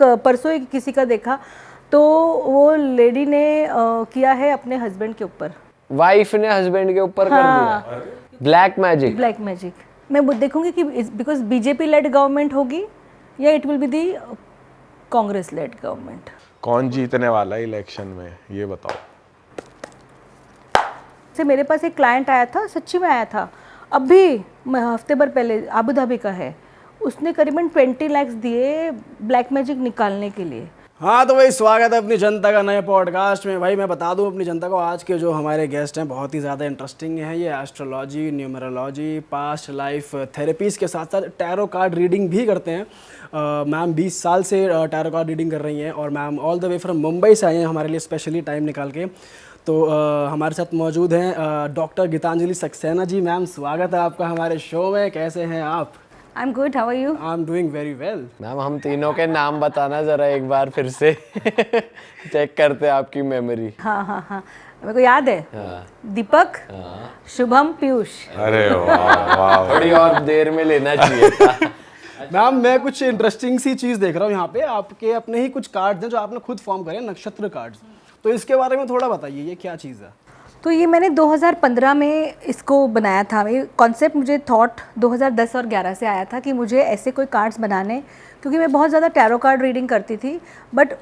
परसों ही किसी का देखा, तो वो लेडी ने किया है अपने हस्बैंड के ऊपर, वाइफ ने हस्बैंड के ऊपर कर दिया ब्लैक मैजिक। Black magic. मैं वो देखूंगी कि बिकॉज बीजेपी लेड गवर्नमेंट होगी या it will be the Congress lead government. कौन जीतने वाला है इलेक्शन में ये बताओ। से मेरे पास एक क्लाइंट आया था, सच्ची में आया था, अभी हफ्ते भर पहले, अबू धाबी का है, उसने करीबन 20 लाख दिए ब्लैक मैजिक निकालने के लिए। हाँ तो भाई स्वागत है अपनी जनता का नए पॉडकास्ट में। भाई मैं बता दूं अपनी जनता को, आज के जो हमारे गेस्ट हैं बहुत ही ज़्यादा इंटरेस्टिंग हैं। ये astrology, numerology, past life therapies के साथ साथ टैरो कार्ड रीडिंग भी करते हैं। मैम 20 साल से टैरो कार्ड रीडिंग कर रही हैं और ma'am all the way from Mumbai से आई हैं हमारे लिए स्पेशली टाइम निकाल के। तो हमारे साथ मौजूद हैं डॉक्टर गीतांजलि सक्सेना जी। मैम स्वागत है आपका हमारे शो में, कैसे हैं आप? I am good, how are you? I am doing very well. Ma'am हम तीनों के नाम बताना जरा एक बार फिर से चेक करते हैं आपकी मेमोरी। हाँ हाँ हाँ, मेरे को याद है। हाँ। दीपक, शुभम, पीयूष। अरे वाह वाह, थोड़ी और देर में लेना चाहिए था। मैम मैं कुछ इंटरेस्टिंग सी चीज़ देख रहा हूँ यहाँ पे, आपके अपने ही कुछ कार्ड्स हैं जो आपने खुद फॉर्म करे, नक्षत्र कार्ड्स। तो इसके बारे में थोड़ा बताइए, ये क्या चीज़ है? तो ये मैंने 2015 में इसको बनाया था। ये कॉन्सेप्ट मुझे थॉट 2010 और 11 से आया था कि मुझे ऐसे कोई कार्ड्स बनाने, क्योंकि मैं बहुत ज़्यादा टैरो कार्ड रीडिंग करती थी, बट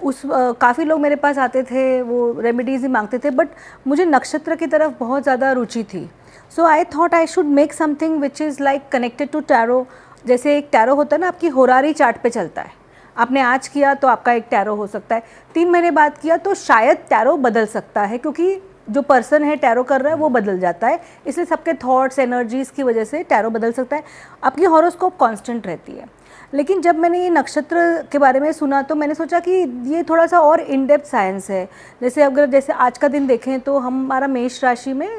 काफ़ी लोग मेरे पास आते थे, वो रेमेडीज़ ही मांगते थे, बट मुझे नक्षत्र की तरफ बहुत ज़्यादा रुचि थी। So I thought I should make something which is like connected to tarot. जैसे एक टैरो होता है ना, आपकी होरारी चार्ट पे चलता है, आपने आज किया तो आपका एक टैरो हो सकता है, 3 महीने बाद किया तो शायद टैरो बदल सकता है, क्योंकि जो पर्सन है टैरो कर रहा है वो बदल जाता है, इसलिए सबके थॉट्स एनर्जीज़ की वजह से टैरो बदल सकता है। आपकी हॉरोस्कोप कांस्टेंट रहती है। लेकिन जब मैंने ये नक्षत्र के बारे में सुना तो मैंने सोचा कि ये थोड़ा सा और इन डेप्थ साइंस है। जैसे आज का दिन देखें तो हमारा मेष राशि में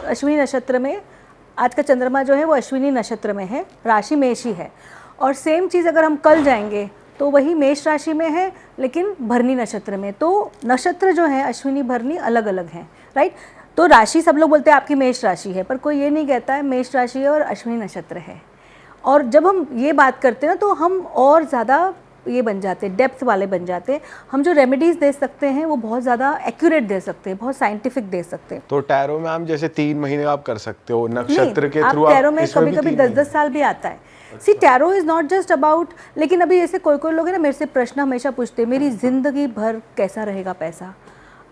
अश्विनी नक्षत्र में, आज का चंद्रमा जो है वो अश्विनी नक्षत्र में है, राशि मेष ही है। और सेम चीज़ अगर हम कल जाएंगे तो वही मेष राशि में है लेकिन भरनी नक्षत्र में। तो नक्षत्र जो है अश्विनी भरनी अलग अलग हैं, राइट। तो राशि सब लोग बोलते हैं आपकी मेष राशि है, पर कोई ये नहीं कहता है मेष राशि है और अश्विनी नक्षत्र है। और जब हम ये बात करते हैं ना तो हम और ज़्यादा ये बन जाते हैं, डेप्थ वाले बन जाते हैं। हम जो रेमेडीज़ दे सकते हैं वो बहुत ज़्यादा एक्यूरेट दे सकते हैं, बहुत साइंटिफिक दे सकते हैं। तो टैरो में हम जैसे 3 महीने आप कर सकते हो नक्षत्र के थ्रू। आप टैरो में कभी कभी 10-10 साल भी आता है। See tarot is not just about, लेकिन अभी जैसे कोई लोग हैं ना मेरे से प्रश्न हमेशा पूछते हैं, मेरी ज़िंदगी भर कैसा रहेगा पैसा।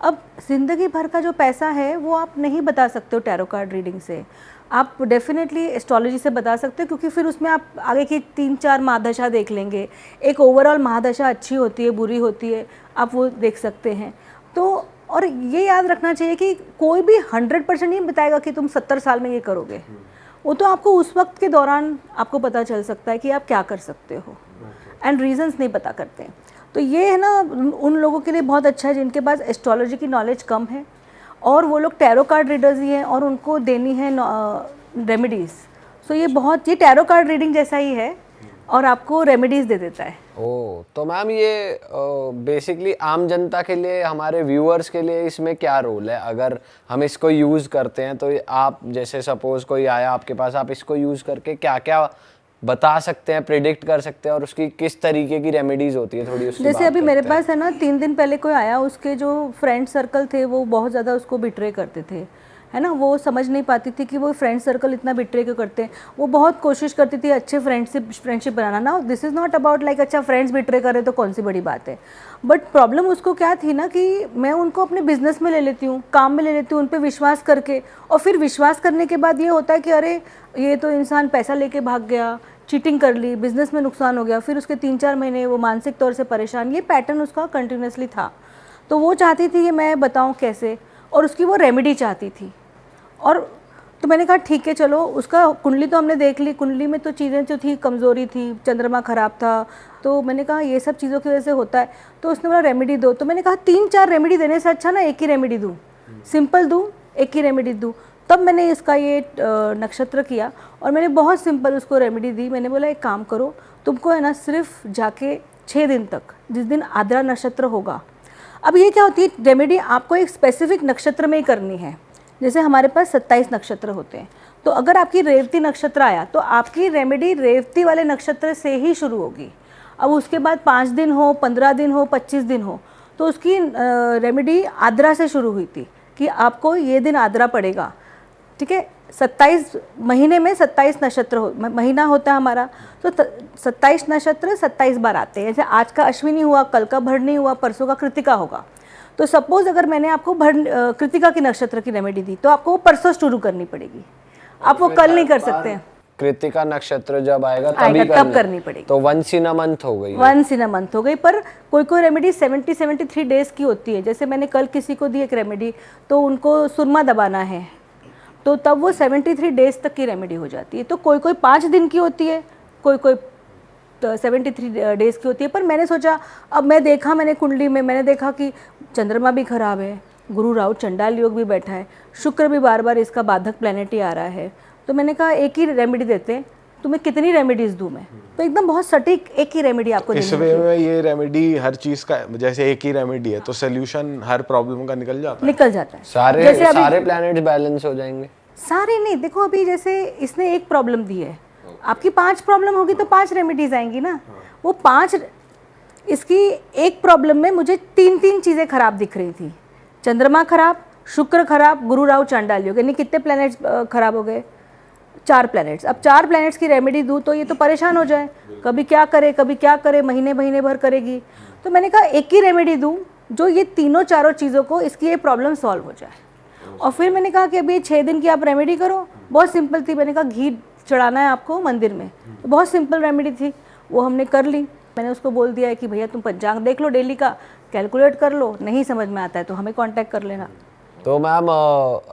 अब ज़िंदगी भर का जो पैसा है वो आप नहीं बता सकते हो टैरो कार्ड रीडिंग से। आप डेफिनेटली एस्ट्रोलॉजी से बता सकते हो, क्योंकि फिर उसमें आप आगे की 3-4 महादशा देख लेंगे। एक ओवरऑल महादशा अच्छी होती है, बुरी होती है, आप वो देख सकते हैं। तो और ये याद रखना चाहिए कि कोई भी 100% नहीं बताएगा कि तुम 70 साल में ये करोगे। वो तो आपको उस वक्त के दौरान आपको पता चल सकता है कि आप क्या कर सकते हो, एंड रीजंस नहीं पता करते हैं। तो ये है ना, उन लोगों के लिए बहुत अच्छा है जिनके पास एस्ट्रोलॉजी की नॉलेज कम है और वो लोग टैरो कार्ड रीडर्स ही हैं और उनको देनी है रेमेडीज़। सो ये टैरो कार्ड रीडिंग जैसा ही है और आपको रेमेडीज़ दे देता है। ओह, तो मैम ये बेसिकली आम जनता के लिए, हमारे व्यूअर्स के लिए इसमें क्या रोल है? अगर हम इसको यूज़ करते हैं तो आप जैसे सपोज़ कोई आया आपके पास, आप इसको यूज़ करके क्या क्या बता सकते हैं, प्रिडिक्ट कर सकते हैं, और उसकी किस तरीके की रेमेडीज़ होती है, थोड़ी उसकी जैसे अभी मेरे पास है ना, 3 दिन पहले कोई आया, उसके जो फ्रेंड सर्कल थे वो बहुत ज़्यादा उसको बिट्रे करते थे, है ना। वो समझ नहीं पाती थी कि वो फ्रेंड सर्कल इतना बिट्रे क्यों करते हैं। वो बहुत कोशिश करती थी अच्छे फ्रेंडशिप बनाना ना। This is not about like अच्छा फ्रेंड्स बिट्रे करे तो कौन सी बड़ी बात है, बट प्रॉब्लम उसको क्या थी ना कि मैं उनको अपने बिजनेस में ले लेती हूँ, काम में ले लेती हूँ, उन पर विश्वास करके, और फिर विश्वास करने के बाद ये होता है कि अरे ये तो इंसान पैसा लेके भाग गया, चीटिंग कर ली, बिजनेस में नुकसान हो गया, फिर उसके 3-4 महीने वो मानसिक तौर से परेशान। ये पैटर्न उसका कंटिन्यूसली था। तो वो चाहती थी कि मैं बताऊं कैसे, और उसकी वो रेमेडी चाहती थी। और तो मैंने कहा ठीक है चलो, उसका कुंडली तो हमने देख ली, कुंडली में तो चीज़ें जो थी कमज़ोरी थी, चंद्रमा ख़राब था, तो मैंने कहा ये सब चीज़ों की वजह से होता है। तो उसने बोला रेमेडी दो, तो मैंने कहा 3-4 रेमेडी देने से अच्छा ना एक ही रेमेडी दूँ, सिंपल दूँ, एक ही रेमेडी दूँ। तब मैंने इसका ये नक्षत्र किया और मैंने बहुत सिंपल उसको रेमेडी दी। मैंने बोला एक काम करो, तुमको है ना सिर्फ जाके 6 दिन तक, जिस दिन आद्रा नक्षत्र होगा। अब ये क्या होती है रेमेडी, आपको एक स्पेसिफिक नक्षत्र में ही करनी है। जैसे हमारे पास 27 नक्षत्र होते हैं, तो अगर आपकी रेवती नक्षत्र आया तो आपकी रेमेडी रेवती वाले नक्षत्र से ही शुरू होगी। अब उसके बाद 5 दिन हो, 15 दिन हो, 25 दिन हो, तो उसकी रेमेडी आद्रा से शुरू हुई थी कि आपको ये दिन आद्रा पड़ेगा, ठीक है। 27 महीने में 27 नक्षत्र महीना होता है हमारा, तो 27 नक्षत्र 27 बार आते हैं। जैसे आज का अश्विनी हुआ, कल का भरणी हुआ, परसों का कृतिका होगा। तो सपोज अगर मैंने आपको कृतिका की नक्षत्र की रेमेडी दी, तो आपको वो परसों शुरू करनी पड़ेगी, आप वो कल नहीं कर सकते हैं। कृतिका नक्षत्र जब आएगा तभी तब करनी पड़ेगी। तो वंस इन अ मंथ हो गई, वंस इन अ मंथ हो गई। पर कोई कोई रेमेडी 73 डेज की होती है। जैसे मैंने कल किसी को दी एक रेमेडी, तो उनको सुरमा दबाना है, तो तब वो 73 डेज तक की रेमेडी हो जाती है। तो कोई कोई 5 दिन की होती है, कोई कोई 73 डेज की होती है। पर मैंने सोचा, अब मैंने कुंडली में मैंने देखा कि चंद्रमा भी खराब है, गुरु राहु चंडाल योग भी बैठा है, शुक्र भी बार बार इसका बाधक प्लैनेट ही आ रहा है, तो मैंने कहा एक ही रेमेडी देते हैं, तुम्हें कितनी रेमेडीज दूं मैं, तो एकदम बहुत सटीक एक ही रेमेडी आपको इस वे में ये रेमेडी हर चीज का, जैसे एक ही रेमेडी है तो सोल्यूशन हर प्रॉब्लम का निकल जाता है। सारे प्लैनेट्स बैलेंस हो जाएंगे। सारे नहीं, देखो अभी जैसे इसने एक प्रॉब्लम दी है, आपकी 5 प्रॉब्लम होगी तो 5 रेमेडीज आएंगी ना। वो 5, इसकी एक प्रॉब्लम में मुझे 3 चीज़ें खराब दिख रही थी। चंद्रमा खराब, शुक्र खराब, गुरु राहु चांडाल योग, यानी कितने प्लैनेट्स खराब हो गए? 4 प्लैनेट्स। अब 4 प्लैनेट्स की रेमेडी दूँ तो ये तो परेशान हो जाए, कभी क्या करे, महीने भर करेगी। तो मैंने कहा एक ही रेमेडी दूँ जो ये तीनों चारों चीज़ों को, इसकी ये प्रॉब्लम सॉल्व हो जाए। और फिर मैंने कहा कि अभी 6 दिन की आप रेमेडी करो, बहुत सिंपल थी। मैंने कहा घी चढ़ाना है आपको मंदिर में, तो बहुत सिंपल रेमेडी थी, वो हमने कर ली। मैंने उसको बोल दिया है कि भैया तुम पंचांग देख लो, डेली का कैलकुलेट कर लो, नहीं समझ में आता है तो हमें कांटेक्ट कर लेना। तो मैम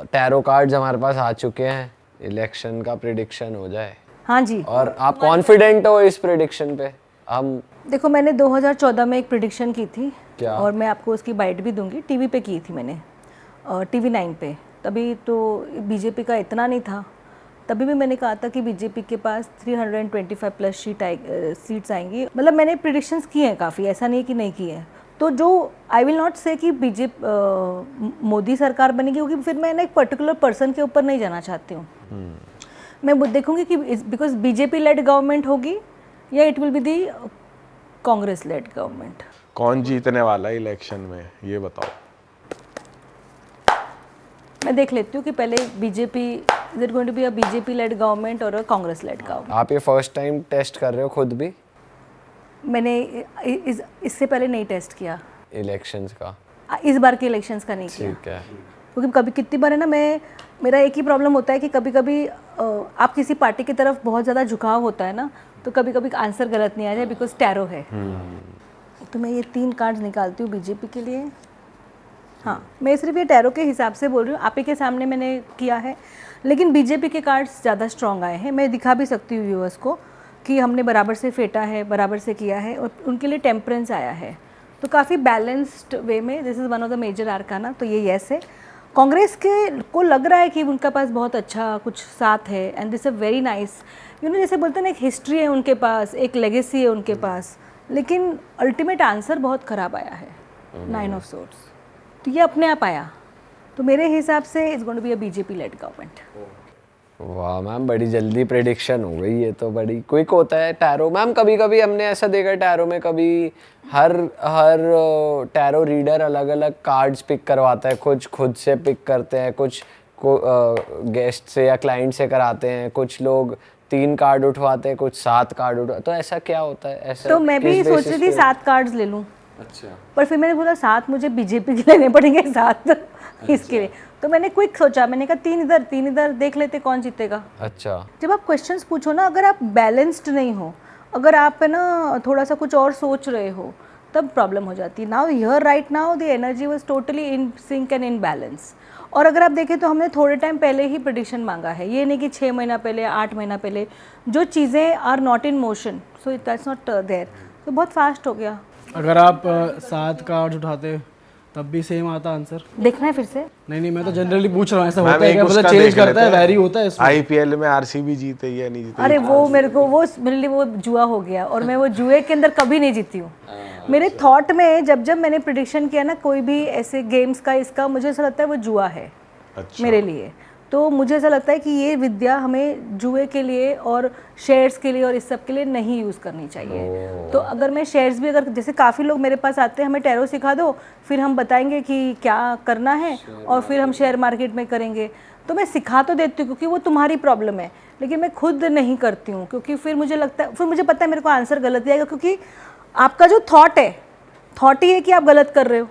टैरो कार्ड्स हमारे पास आ चुके हैं, इलेक्शन का प्रिडिक्शन हो जाए। हाँ जी। और आप कॉन्फिडेंट हो इस प्रिडिक्शन पे? हम देखो, मैंने 2014 में एक प्रिडिक्शन की थी, क्या? और मैं आपको उसकी बाइट भी दूंगी, टीवी पे की थी मैंने, TV 9 पे। तभी तो बीजेपी का इतना नहीं था, तभी भी मैंने कहा था कि बीजेपी के पास 325 प्लस सीट्स आएंगी। मतलब मैंने प्रिडिक्शंस किए हैं काफ़ी, ऐसा नहीं है कि नहीं किए हैं। तो जो आई विल नॉट से कि मोदी सरकार बनेगी, क्योंकि फिर मैं ना एक पर्टिकुलर पर्सन के ऊपर नहीं जाना चाहती हूँ। मैं देखूँगी कि बिकॉज बीजेपी लेड गवर्नमेंट होगी या it will be the Congress lead government. कौन जीतने वाला है इलेक्शन में, ये बताओ। मैं देख लेती हूँ कि पहले BJP, is it going to be a BJP led government और अ कांग्रेस लेड गवर्नमेंट। आप ये फर्स्ट टाइम टेस्ट कर रहे हो खुद भी? मैंने इससे पहले नहीं टेस्ट किया इलेक्शंस का, इस बार के इलेक्शंस का नहीं किया। ठीक है। क्योंकि कभी कितनी बार है ना, मेरा एक ही प्रॉब्लम होता है कि कभी कभी आप किसी पार्टी की तरफ बहुत ज़्यादा झुकाव होता है ना, तो कभी कभी आंसर गलत नहीं आ जाए, बिकॉज टैरो है। तो मैं ये 3 कार्ड्स निकालती हूँ बीजेपी के लिए। हाँ, मैं सिर्फ ये टैरो के हिसाब से बोल रही हूँ, आप ही के सामने मैंने किया है, लेकिन बीजेपी के कार्ड्स ज़्यादा स्ट्रॉन्ग आए हैं। मैं दिखा भी सकती हूँ व्यूअर्स को कि हमने बराबर से फेंटा है, बराबर से किया है, और उनके लिए टेम्परेंस आया है, तो काफ़ी बैलेंस्ड वे में। This is one of the major arcana, तो ये येस है। कांग्रेस के को लग रहा है कि उनका पास बहुत अच्छा कुछ साथ है, and this a very nice, जैसे बोलते हैं ना, एक हिस्ट्री है उनके पास, एक लेगेसी है उनके पास, लेकिन अल्टीमेट आंसर बहुत ख़राब आया है, 9 ऑफ सोर्ड्स। तो ये अपने आप आया, तो मेरे हिसाब से it's going to be a BJP led government. वाह मैम, बड़ी जल्दी प्रेडिक्शन हो गई, ये तो बड़ी क्विक होता है टैरो। मैम कभी कभी हमने ऐसा देखा टैरो में, कभी हर टैरो रीडर अलग अलग कार्ड्स पिक करवाता है, कुछ खुद से पिक करते हैं, कुछ गेस्ट से या क्लाइंट से कराते हैं, कुछ लोग 3 कार्ड उठवाते हैं, कुछ 7 कार्ड उठवाते, तो ऐसा क्या होता है? ऐसा तो मैं भी सोच रही थी 7 कार्ड्स ले लूँ। अच्छा। पर फिर मैंने बोला 7 मुझे बीजेपी के लेने पड़ेंगे 7 इसके लिए, तो मैंने क्विक सोचा, मैंने कहा 3 इधर देख लेते कौन जीतेगा। अच्छा। जब आप क्वेश्चंस पूछो ना, अगर आप बैलेंस्ड नहीं हो, अगर आप है ना थोड़ा सा कुछ और सोच रहे हो, तब प्रॉब्लम हो जाती है। Now here right now the energy was totally in sync and in balance. और अगर आप देखें तो हमने थोड़े टाइम पहले ही प्रेडिक्शन मांगा है, ये नहीं कि 6 महीना पहले, 8 महीना पहले। जो चीज़ें are not in motion, so that's not there, तो बहुत फास्ट हो गया। अगर आप 7 कार्ड्स उठाते तब भी सेम आता आंसर? देखना है फिर से? नहीं, मैं तो जनरली पूछ रहा हूँ, ऐसा मैम, होता है एक क्या? उसका मतलब चेंज देख करता है, लेते हैं। वैरी होता है इसमें। IPL में RCB जीते या नहीं जीते? अरे वो मेरे लिए वो जुआ हो गया, और मैं वो जुए के अंदर कभी नहीं जीती हूँ। मेरे थॉट में जब मैंने प्रेडिक्शन किया ना कोई भी ऐसे गेम्स का, इसका मुझे ऐसा लगता है वो जुआ है। अच्छा। मेरे लिए तो मुझे ऐसा लगता है कि ये विद्या हमें जुए के लिए और शेयर्स के लिए और इस सब के लिए नहीं यूज़ करनी चाहिए। तो अगर मैं शेयर्स भी, अगर जैसे काफ़ी लोग मेरे पास आते हैं, हमें टैरो सिखा दो, फिर हम बताएंगे कि क्या करना है और फिर हम शेयर मार्केट में करेंगे, तो मैं सिखा तो देती हूँ क्योंकि वो तुम्हारी प्रॉब्लम है, लेकिन मैं खुद नहीं करती हूँ क्योंकि फिर मुझे लगता है, फिर मुझे पता है मेरे को आंसर गलत ही आएगा, क्योंकि आपका जो थॉट ही है कि आप गलत कर रहे हो।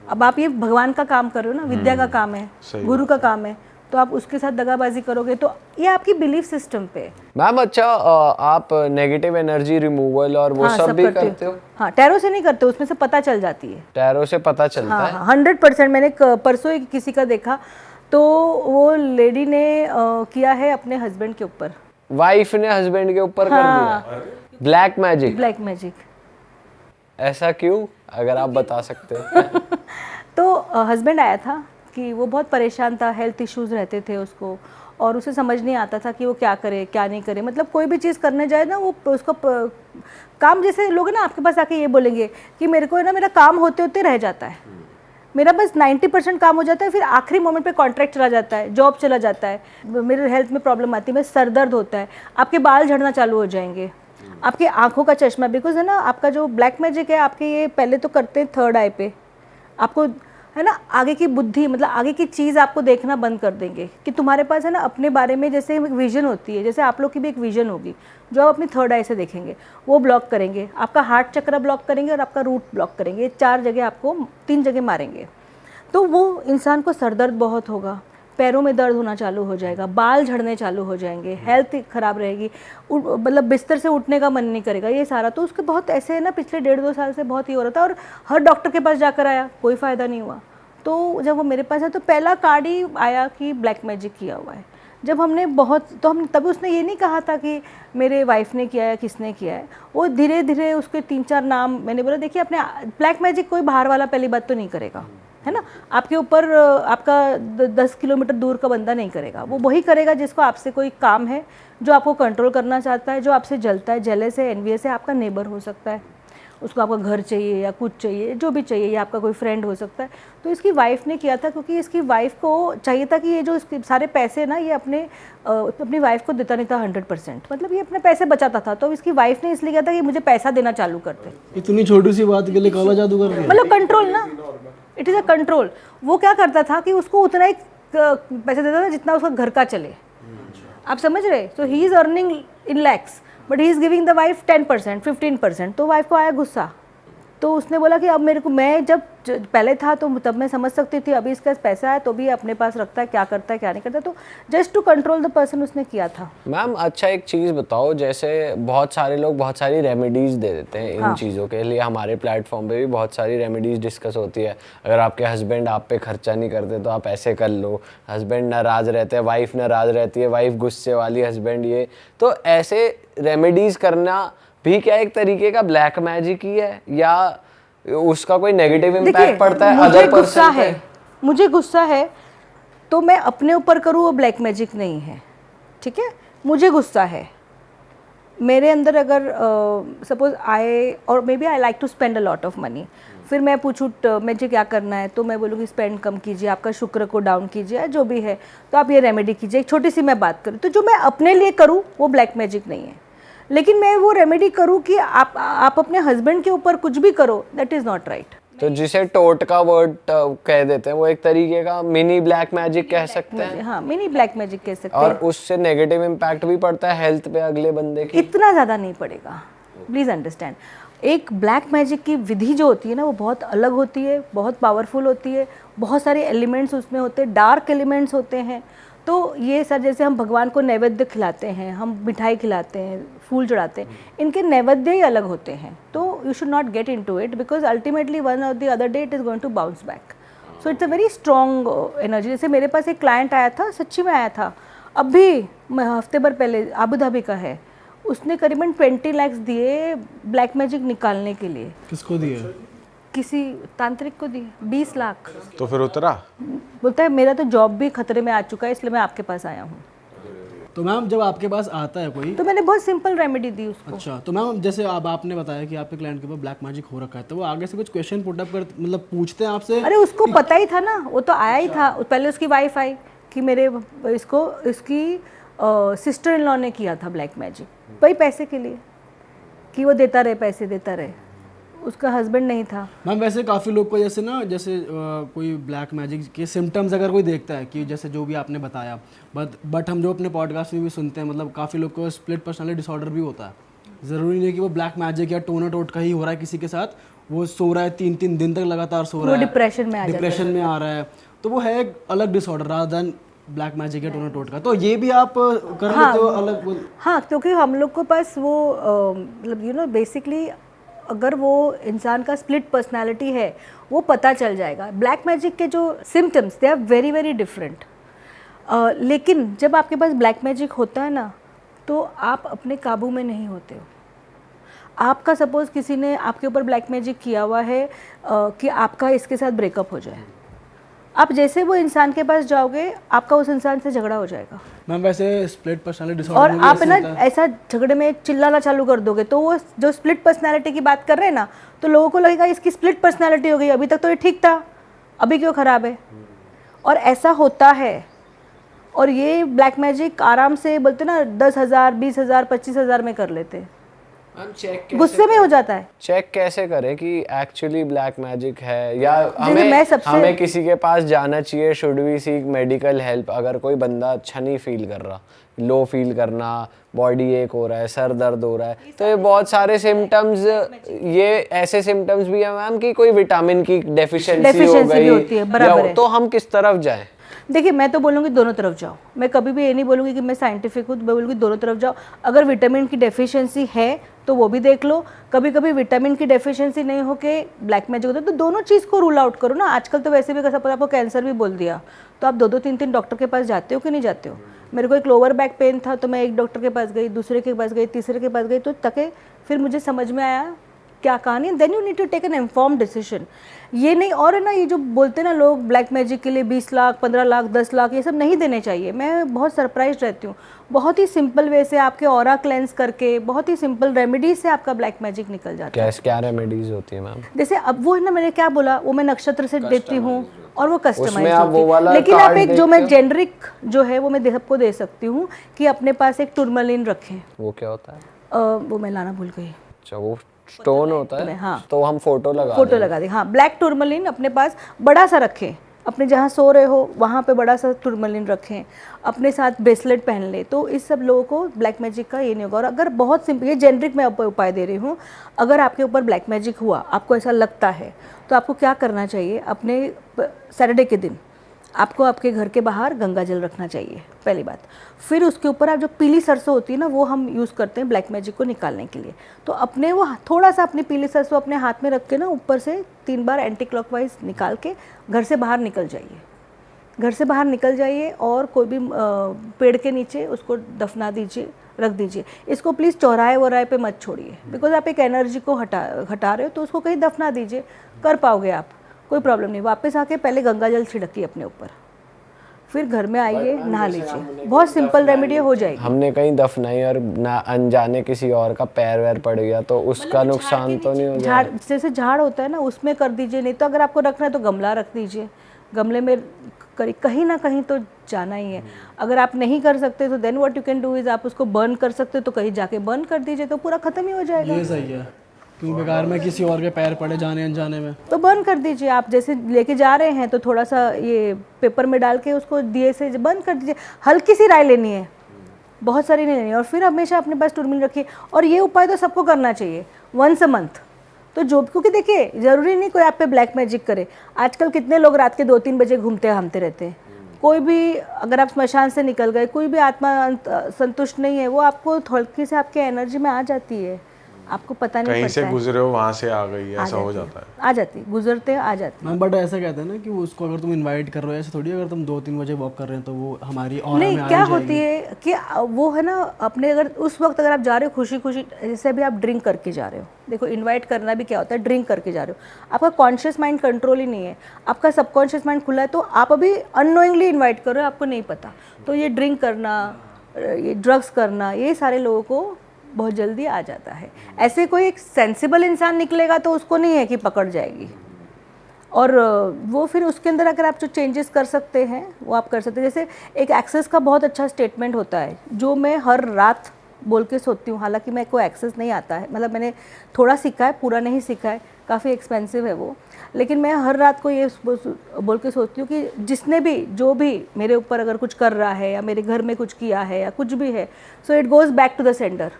अब आप ये भगवान का काम कर रहे हो ना, विद्या का काम है, गुरु का काम है, तो आप उसके साथ दगाबाजी करोगे तो ये आपकी बिलीफ सिस्टम पे। मैम अच्छा, आप नेगेटिव एनर्जी रिमूवल और वो सब भी करते हो? हाँ, टैरो से नहीं करते, उसमें से पता चल जाती है। टैरो से पता चलता है? हाँ, 100%। मैंने परसों ही किसी का देखा, तो वो लेडी ने किया है अपने हस्बैंड के ऊपर, वाइफ ने हस्बैंड के ऊपर कर दिया ब्लैक मैजिक। Black magic. ऐसा क्यों, अगर आप बता सकते हो? तो हस्बैंड आया था कि वो बहुत परेशान था, हेल्थ इश्यूज रहते थे उसको, और उसे समझ नहीं आता था कि वो क्या करे क्या नहीं करे। मतलब कोई भी चीज़ करने जाए ना, वो उसका काम, जैसे लोग ना आपके पास आके ये बोलेंगे कि मेरे को है ना, मेरा काम होते होते रह जाता है, मेरा बस 90% काम हो जाता है, फिर आखिरी मोमेंट पे कॉन्ट्रैक्ट चला जाता है, जॉब चला जाता है, मेरे हेल्थ में प्रॉब्लम आती है, मेरे सर दर्द होता है, आपके बाल झड़ना चालू हो जाएंगे, आपकी आंखों का चश्मा, बिकॉज है ना आपका जो ब्लैक मैजिक है, आपके ये पहले तो करते हैं थर्ड आई पे, आपको है ना आगे की बुद्धि, मतलब आगे की चीज़ आपको देखना बंद कर देंगे कि तुम्हारे पास है ना अपने बारे में जैसे एक विजन होती है, जैसे आप लोग की भी एक विजन होगी जो आप अपनी थर्ड आई से देखेंगे, वो ब्लॉक करेंगे, आपका हार्ट चक्र ब्लॉक करेंगे और आपका रूट ब्लॉक करेंगे, 4 जगह आपको 3 जगह मारेंगे। तो वो इंसान को सरदर्द बहुत होगा, पैरों में दर्द होना चालू हो जाएगा, बाल झड़ने चालू हो जाएंगे, हेल्थ खराब रहेगी, मतलब बिस्तर से उठने का मन नहीं करेगा, ये सारा। तो उसके बहुत ऐसे है ना, पिछले 1.5-2 साल से बहुत ही हो रहा था और हर डॉक्टर के पास जाकर आया, कोई फ़ायदा नहीं हुआ। तो जब वो मेरे पास आया तो पहला कार्ड ही आया कि ब्लैक मैजिक किया हुआ है। जब हमने बहुत, तो हम तभी उसने ये नहीं कहा था कि मेरे वाइफ ने किया है, किसने किया है, वो धीरे धीरे उसके 3-4 नाम मैंने बोला, देखिए अपने ब्लैक मैजिक कोई बाहर वाला पहली बात तो नहीं करेगा, है ना, आपके ऊपर आपका 10 किलोमीटर दूर का बंदा नहीं करेगा, वो वही करेगा जिसको आपसे कोई काम है, जो आपको कंट्रोल करना चाहता है, जो आपसे जलता है, जेलस है, एनवियस है, आपका नेबर हो सकता है, उसको आपका घर चाहिए या कुछ चाहिए, जो भी चाहिए, या आपका कोई फ्रेंड हो सकता है। तो इसकी वाइफ ने किया था क्योंकि इसकी वाइफ को चाहिए था कि ये जो इसके सारे पैसे ना, ये अपनी वाइफ को देता नहीं था 100%, मतलब ये अपने पैसे बचाता था। तो इसकी वाइफ ने इसलिए किया था कि मुझे पैसा देना चालू करते। इतनी छोटी सी बात के लिए काला जादू कर दिया, मतलब कंट्रोल ना, इट इज़ अ कंट्रोल। वो क्या करता था कि उसको उतना ही पैसे देता था जितना उसका घर का चले, आप समझ रहे। So he is earning in lakhs but he is giving the wife 10%, 15%। तो वाइफ को आया गुस्सा, तो उसने बोला कि अब मेरे को, मैं जब पहले था तो तब मैं समझ सकती थी, अभी इसका पैसा है तो भी अपने पास रखता है, क्या करता है क्या नहीं करता, तो just to control the person उसने किया था। मैम अच्छा एक चीज़ बताओ, जैसे बहुत सारे लोग बहुत सारी रेमेडीज़ दे देते हैं इन चीज़ों के लिए, हमारे प्लेटफॉर्म पे भी बहुत सारी रेमेडीज़ डिस्कस होती है। अगर आपके हस्बैंड आप पे खर्चा नहीं करते तो आप ऐसे कर लो, हस्बैंड नाराज़ रहते हैं, वाइफ नाराज़ रहती है, वाइफ गुस्से वाली, हस्बैंड ये, तो ऐसे रेमेडीज़ करना भी क्या एक तरीके का ब्लैक मैजिक ही है, या उसका कोई नेगेटिव इम्पैक्ट पड़ता है अदर पर्सन पे? मुझे गुस्सा है तो मैं अपने ऊपर करूँ, वो ब्लैक मैजिक नहीं है, ठीक है। मुझे गुस्सा है, मेरे अंदर अगर सपोज आए और may be I like to spend a lot of money, फिर मैं पूछूँ मुझे क्या करना है, तो मैं बोलूँगी स्पेंड कम कीजिए, आपका शुक्र को डाउन कीजिए, जो भी है, तो आप ये रेमेडी कीजिए। एक छोटी सी मैं बात करूँ तो जो मैं अपने लिए करूँ वो ब्लैक मैजिक नहीं है, लेकिन मैं वो रेमेडी करूँ कि आप अपने हस्बैंड के ऊपर कुछ भी करो, दैट इज़ नॉट राइट। तो जिसे टोट का वर्ड कह देते हैं, वो एक तरीके का मिनी ब्लैक मैजिक कह सकते हैं। हाँ, मिनी ब्लैक मैजिक कह सकते हैं। और उससे नेगेटिव इम्पैक्ट भी पड़ता है हेल्थ पे अगले बंदे की? इतना ज़्यादा नहीं पड़ेगा, प्लीज़ अंडरस्टैंड। एक ब्लैक मैजिक की विधि जो होती है ना, वो बहुत अलग होती है, बहुत पावरफुल होती है, बहुत सारे एलिमेंट्स उसमें होते हैं, डार्क एलिमेंट्स होते हैं। तो ये सर, जैसे हम भगवान को नैवेद्य खिलाते हैं, हम मिठाई खिलाते हैं, फूल चढ़ाते हैं, इनके नैवेद्य ही अलग होते हैं। तो you should not get into it because ultimately one or the other day it is going to bounce back. So it's a very strong energy. जैसे मेरे पास एक क्लाइंट आया था, सच्ची में आया था, अभी हफ्ते भर पहले, अबू धाबी का है, उसने करीबन 20 लाख दिए ब्लैक मैजिक निकालने के लिए। किसको दिए? किसी तांत्रिक को दिए 20 लाख। तो फिर उतरा? बोलता है मेरा तो जॉब भी खतरे में आ चुका है, इसलिए मैं आपके पास आया हूँ। तो मैम जब आपके पास आता है कोई, तो मैंने बहुत सिंपल रेमेडी दी उसको। अच्छा, तो मैम जैसे अब आपने बताया कि आपके क्लाइंट के ऊपर ब्लैक मैजिक हो रखा है, तो वो आगे से कुछ क्वेश्चन पुट अप कर, मतलब पूछते हैं आपसे? अरे उसको पता ही था ना, वो तो आया ही था, पहले उसकी वाइफ आई, कि मेरे इसकी सिस्टर इन लॉ ने किया था ब्लैक मैजिक, वही पैसे के लिए, कि वो देता रहे, पैसे देता रहे, उसका हस्बैंड नहीं था। मैम वैसे काफ़ी लोग को जैसे ना कोई ब्लैक मैजिक के सिम्टम्स अगर कोई देखता है कि जैसे जो भी आपने बताया, बट हम जो अपने पॉडकास्ट में भी सुनते हैं, मतलब काफ़ी लोग को स्प्लिट पर्सनालिटी डिसऑर्डर भी होता है। ज़रूरी नहीं है कि वो ब्लैक मैजिक या टोना टोटका ही हो रहा है किसी के साथ, वो सो रहा है 3-3 दिन तक लगातार सो रहा है, डिप्रेशन में आ रहा है, तो वो है एक अलग disorder rather than black magic या टोना टोटका। तो ये भी आप कर लेते हो अलग? हाँ, क्योंकि हम लोग के पास वो मतलब बेसिकली अगर वो इंसान का स्प्लिट पर्सनालिटी है वो पता चल जाएगा। ब्लैक मैजिक के जो symptoms they are very very different, लेकिन जब आपके पास ब्लैक मैजिक होता है ना, तो आप अपने काबू में नहीं होते हो। आपका सपोज किसी ने आपके ऊपर ब्लैक मैजिक किया हुआ है कि आपका इसके साथ ब्रेकअप हो जाए, आप जैसे वो इंसान के पास जाओगे आपका उस इंसान से झगड़ा हो जाएगा। मैम वैसे स्प्लिट पर्सनालिटी डिसऑर्डर और आप ना ऐसा झगड़े में चिल्लाना चालू कर दोगे तो वो जो स्प्लिट पर्सनालिटी की बात कर रहे हैं ना, तो लोगों को लगेगा इसकी स्प्लिट पर्सनालिटी हो गई, अभी तक तो ये ठीक था, अभी क्यों खराब है। और ऐसा होता है। और ये ब्लैक मैजिक आराम से बोलते ना 10,000, 20,000, 25,000 में कर लेते हैं, गुस्से में हो जाता है। चेक कैसे करें कि एक्चुअली ब्लैक मैजिक है या हमें किसी के पास जाना चाहिए? Should we seek medical help? अगर कोई बंदा अच्छा नहीं फील कर रहा, लो फील करना, बॉडी एक हो रहा है, सर दर्द हो रहा है, तो ये बहुत सारे सिम्टम्स, ये ऐसे सिम्टम्स भी है मैम कि कोई विटामिन की डेफिशिएंसी हो गई, तो हम किस तरफ जाएं? देखिए, मैं तो बोलूँगी दोनों तरफ जाओ। मैं कभी भी ये नहीं बोलूँगी कि मैं साइंटिफिक हूँ, मैं बोलूँगी दोनों तरफ जाओ। अगर विटामिन की डेफिशिएंसी है तो वो भी देख लो। कभी कभी विटामिन की डेफिशिएंसी नहीं हो के ब्लैक मैजिक होता है, तो दोनों चीज़ को रूल आउट करो ना। आजकल तो वैसे भी सपोज आपको कैंसर भी बोल दिया तो आप 2-2, 3-3 डॉक्टर के पास जाते हो कि नहीं जाते हो? मेरे को एक लोअर बैक पेन था तो मैं एक डॉक्टर के पास गई, दूसरे के पास गई, तीसरे के पास गई, तो तक फिर मुझे समझ में आया क्या कहानी है। Then you need to take an informed decision. ये नहीं, और है ना, ये जो बोलते हैं ना लोग ब्लैक मैजिक के लिए 20 लाख, 15 लाख, 10 लाख, ये सब नहीं देने चाहिए। मैं बहुत सरप्राइज रहती हूँ। बहुत ही सिंपल वे से आपके ऑरा क्लेंस करके, बहुत ही सिंपल रेमेडीज से आपका ब्लैक मैजिक निकल जाता है। क्या रेमेडीज होती है मैम? जैसे अब वो है ना, मैंने क्या बोला, वो मैं नक्षत्र से देती हूँ और वो कस्टमाइज होती है। लेकिन आप एक जो मैं जेनरिक जो है वो मैं सबको दे सकती हूँ कि अपने पास एक टूरमलिन रखें। वो क्या होता है? वो मैं लाना भूल गई। अच्छा, वो स्टोन होता है। हाँ, तो हम फोटो लगा दें। हाँ, ब्लैक टूरमलिन अपने पास बड़ा सा रखें, अपने जहाँ सो रहे हो वहाँ पे बड़ा सा टूरमलिन रखें, अपने साथ ब्रेसलेट पहन ले, तो इस सब लोगों को ब्लैक मैजिक का ये नहीं होगा। और अगर बहुत सिंपल, ये जेनरिक मैं उपाय दे रही हूँ, अगर आपके ऊपर ब्लैक मैजिक हुआ, आपको ऐसा लगता है, तो आपको क्या करना चाहिए? अपने सैटरडे के दिन आपको आपके घर के बाहर गंगा जल रखना चाहिए, पहली बात। फिर उसके ऊपर आप जो पीली सरसों होती है ना, वो हम यूज़ करते हैं ब्लैक मैजिक को निकालने के लिए, तो अपने वो थोड़ा सा अपनी पीली सरसों अपने हाथ में रख के ना ऊपर से 3 बार एंटी क्लॉकवाइज निकाल के घर से बाहर निकल जाइए। घर से बाहर निकल जाइए और कोई भी पेड़ के नीचे उसको दफना दीजिए, रख दीजिए। इसको प्लीज़ चौराहे वौराहे पे मत छोड़िए, बिकॉज आप एक एनर्जी को हटा रहे हो, तो उसको कहीं दफना दीजिए। कर पाओगे आप, कोई प्रॉब्लम नहीं। वापस आके पहले गंगा जल छिड़किए अपने ऊपर, फिर घर में आइए, नहा लीजिए। बहुत सिंपल रेमेडी हो जाएगी। हमने कहीं दफनाई और ना अनजाने किसी और का पैर वैर पड़ गया तो उसका नुकसान तो नहीं हो गया? जैसे झाड़ होता है ना, उसमें कर दीजिए। नहीं तो अगर आपको रखना है तो गमला रख दीजिए, गमले में कहीं ना कहीं तो जाना ही है। अगर आप नहीं कर सकते तो then what you can do is, आप उसको बर्न कर सकते हो तो कहीं जाके बर्न कर दीजिए, तो पूरा खत्म ही हो जाएगा। ये सही है, क्योंकि बेकार में किसी और के पैर पड़े जाने अनजाने में, तो बर्न कर दीजिए। आप जैसे लेके जा रहे हैं तो थोड़ा सा ये पेपर में डाल के उसको दिए से बर्न कर दीजिए। हल्की सी राय लेनी है, बहुत सारी नहीं लेनी। और फिर हमेशा अपने पास टूरमलिन रखिए। और ये उपाय तो सबको करना चाहिए वंस अ मंथ। तो जो, क्योंकि देखिए ज़रूरी नहीं कोई आप पे ब्लैक मैजिक करे। आजकल कितने लोग रात के 2-3 बजे घूमते रहते हैं। कोई भी, अगर आप स्मशान से निकल गए, कोई भी आत्मा संतुष्ट नहीं है, वो आपको थोड़ी से आपके एनर्जी में आ जाती है, आपको पता नहीं पड़ता है। कहीं से गुजरे हो वहाँ से आ गई, ऐसा हो जाता है। आ जाती, गुजरते आ जाती। मैम बट ऐसा कहते हैं ना कि उसको अगर तुम इनवाइट कर रहे हो, ऐसे थोड़ी अगर तुम 2-3 बजे वॉक कर रहे हैं तो वो हमारी ऑरा में आ जाएगी। क्या होती है कि वो है ना, अपने अगर उस वक्त अगर आप जा रहे हो खुशी खुशी, जैसे अभी आप ड्रिंक करके जा रहे हो, देखो इनवाइट करना भी क्या होता है, ड्रिंक करके जा रहे हो, आपका कॉन्शियस माइंड कंट्रोल ही नहीं है, आपका सबकॉन्शियस माइंड खुला है, तो आप अभी अननोइंगली इन्वाइट कर रहे हो, आपको नहीं पता। तो ये ड्रिंक करना, ये ड्रग्स करना, ये सारे लोगों को बहुत जल्दी आ जाता है। ऐसे कोई एक सेंसिबल इंसान निकलेगा तो उसको नहीं है कि पकड़ जाएगी। और वो फिर उसके अंदर अगर आप जो चेंजेस कर सकते हैं वो आप कर सकते हैं। जैसे एक एक्सेस का बहुत अच्छा स्टेटमेंट होता है जो मैं हर रात बोल के सोती हूँ, हालांकि मेरे को एक्सेस नहीं आता है, मतलब मैंने थोड़ा सीखा है, पूरा नहीं सीखा है, काफ़ी एक्सपेंसिव है वो, लेकिन मैं हर रात को ये बोल के सोचती हूँ कि जिसने भी जो भी मेरे ऊपर अगर कुछ कर रहा है या मेरे घर में कुछ किया है या कुछ भी है, so it goes back to the sender,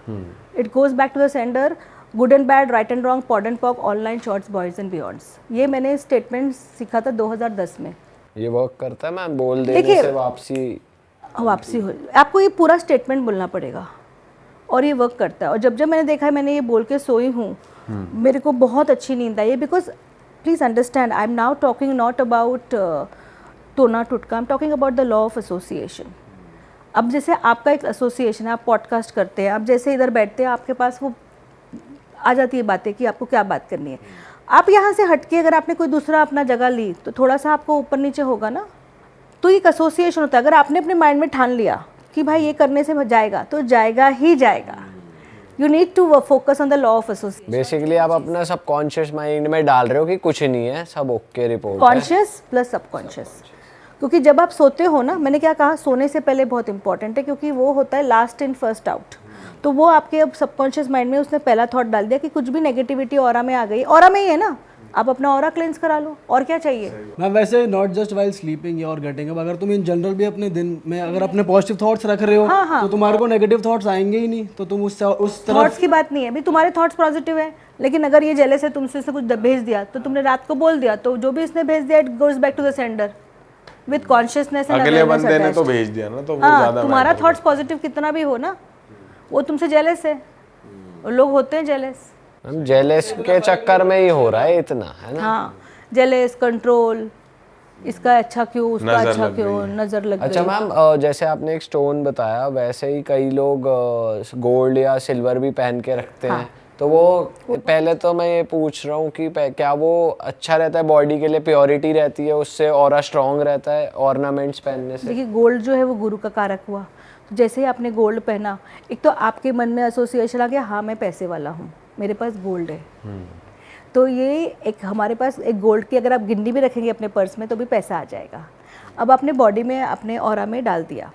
it goes back to the sender, good and bad, right and wrong, pod and pock, online, shorts, boys and beyonds. ये मैंने स्टेटमेंट सीखा था 2010 में। ये वर्क करता है मैम? बोल देने से वापसी हो, आपको ये पूरा स्टेटमेंट बोलना पड़ेगा और ये वर्क करता है। और जब जब मैंने देखा है, मैंने ये बोल के सोई हूँ, मेरे को बहुत अच्छी नींद आई है। Because please understand, I am now talking not about टोना टुटका, I am talking about the law of association. अब जैसे आपका एक एसोसिएशन है, आप पॉडकास्ट करते हैं, आप जैसे इधर बैठते हैं, आपके पास वो आ जाती है बातें कि आपको क्या बात करनी है। आप यहाँ से हटके अगर आपने कोई दूसरा अपना जगह ली तो थोड़ा सा आपको ऊपर नीचे होगा ना, तो एक एसोसिएशन होता है। अगर आपने अपने माइंड में ठान लिया कि भाई ये करने से जाएगा, तो जाएगा ही जाएगा। You need to focus on the law of association. Basically आप अपना सबकॉन्शियस माइंड में डाल रहे हो कि कुछ नहीं है, सब ओके रिपोर्ट है। कॉन्शियस प्लस सबकॉन्शियस, क्योंकि जब आप सोते हो ना, मैंने क्या कहा, सोने से पहले बहुत इंपॉर्टेंट है, क्योंकि वो होता है लास्ट इन फर्स्ट आउट। तो वो आपके अब सबकॉन्शियस माइंड में उसने पहला थॉट डाल दिया कि कुछ भी नेगेटिविटी ऑरा में आ गई, ऑरा में ही है ना, आप अपना ऑरा क्लेंस करा लो, और क्या चाहिए। मैं वैसे नॉट जस्ट वाइल स्लीपिंग और गेटिंग अप, अगर तुम इन जनरल भी अपने दिन में अगर अपने पॉजिटिव थॉट्स रख रहे हो, तो तुम्हारे को नेगेटिव थॉट्स आएंगे ही नहीं, तो तुम उस तरफ। थॉट्स की बात नहीं है भाई, तुम्हारे थॉट्स पॉजिटिव है, लेकिन अगर ये जेलस है तुमसे से कुछ भेज दिया, तो तुमने रात को बोल दिया, तो जो भी इसने भेज दिया it goes back to the sender with consciousness and अगले बंदे ने तो भेज दिया ना, तो वो ज्यादा तुम्हारा थॉट्स पॉजिटिव कितना भी हो ना, वो तुमसे जेलस है, और लोग होते हैं जेलस। मैम जेलस के चक्कर में ही हो रहा है इतना, है ना? हाँ, जेलस, कंट्रोल, इसका अच्छा क्यों, उसका अच्छा क्यों, नजर लग गई। अच्छा मैम, जैसे आपने एक स्टोन बताया, वैसे ही कई लोग गोल्ड या सिल्वर भी पहन के रखते हैं। तो वो पहले तो मैं ये पूछ रहा हूँ कि क्या वो अच्छा रहता है बॉडी के लिए, प्योरिटी रहती है उससे, ऑरा स्ट्रॉन्ग रहता है ऑर्नामेंट्स पहनने से? देखिए, गोल्ड जो है वो गुरु का कारक हुआ। तो जैसे ही आपने गोल्ड पहना, एक तो आपके मन में एसोसिएशन आ गया, हाँ मैं पैसे वाला हूँ, मेरे पास गोल्ड है। तो ये एक हमारे पास एक गोल्ड की अगर आप गिन्नी भी रखेंगे अपने पर्स में तो भी पैसा आ जाएगा। अब आपने बॉडी में, अपने ऑरा में डाल दिया,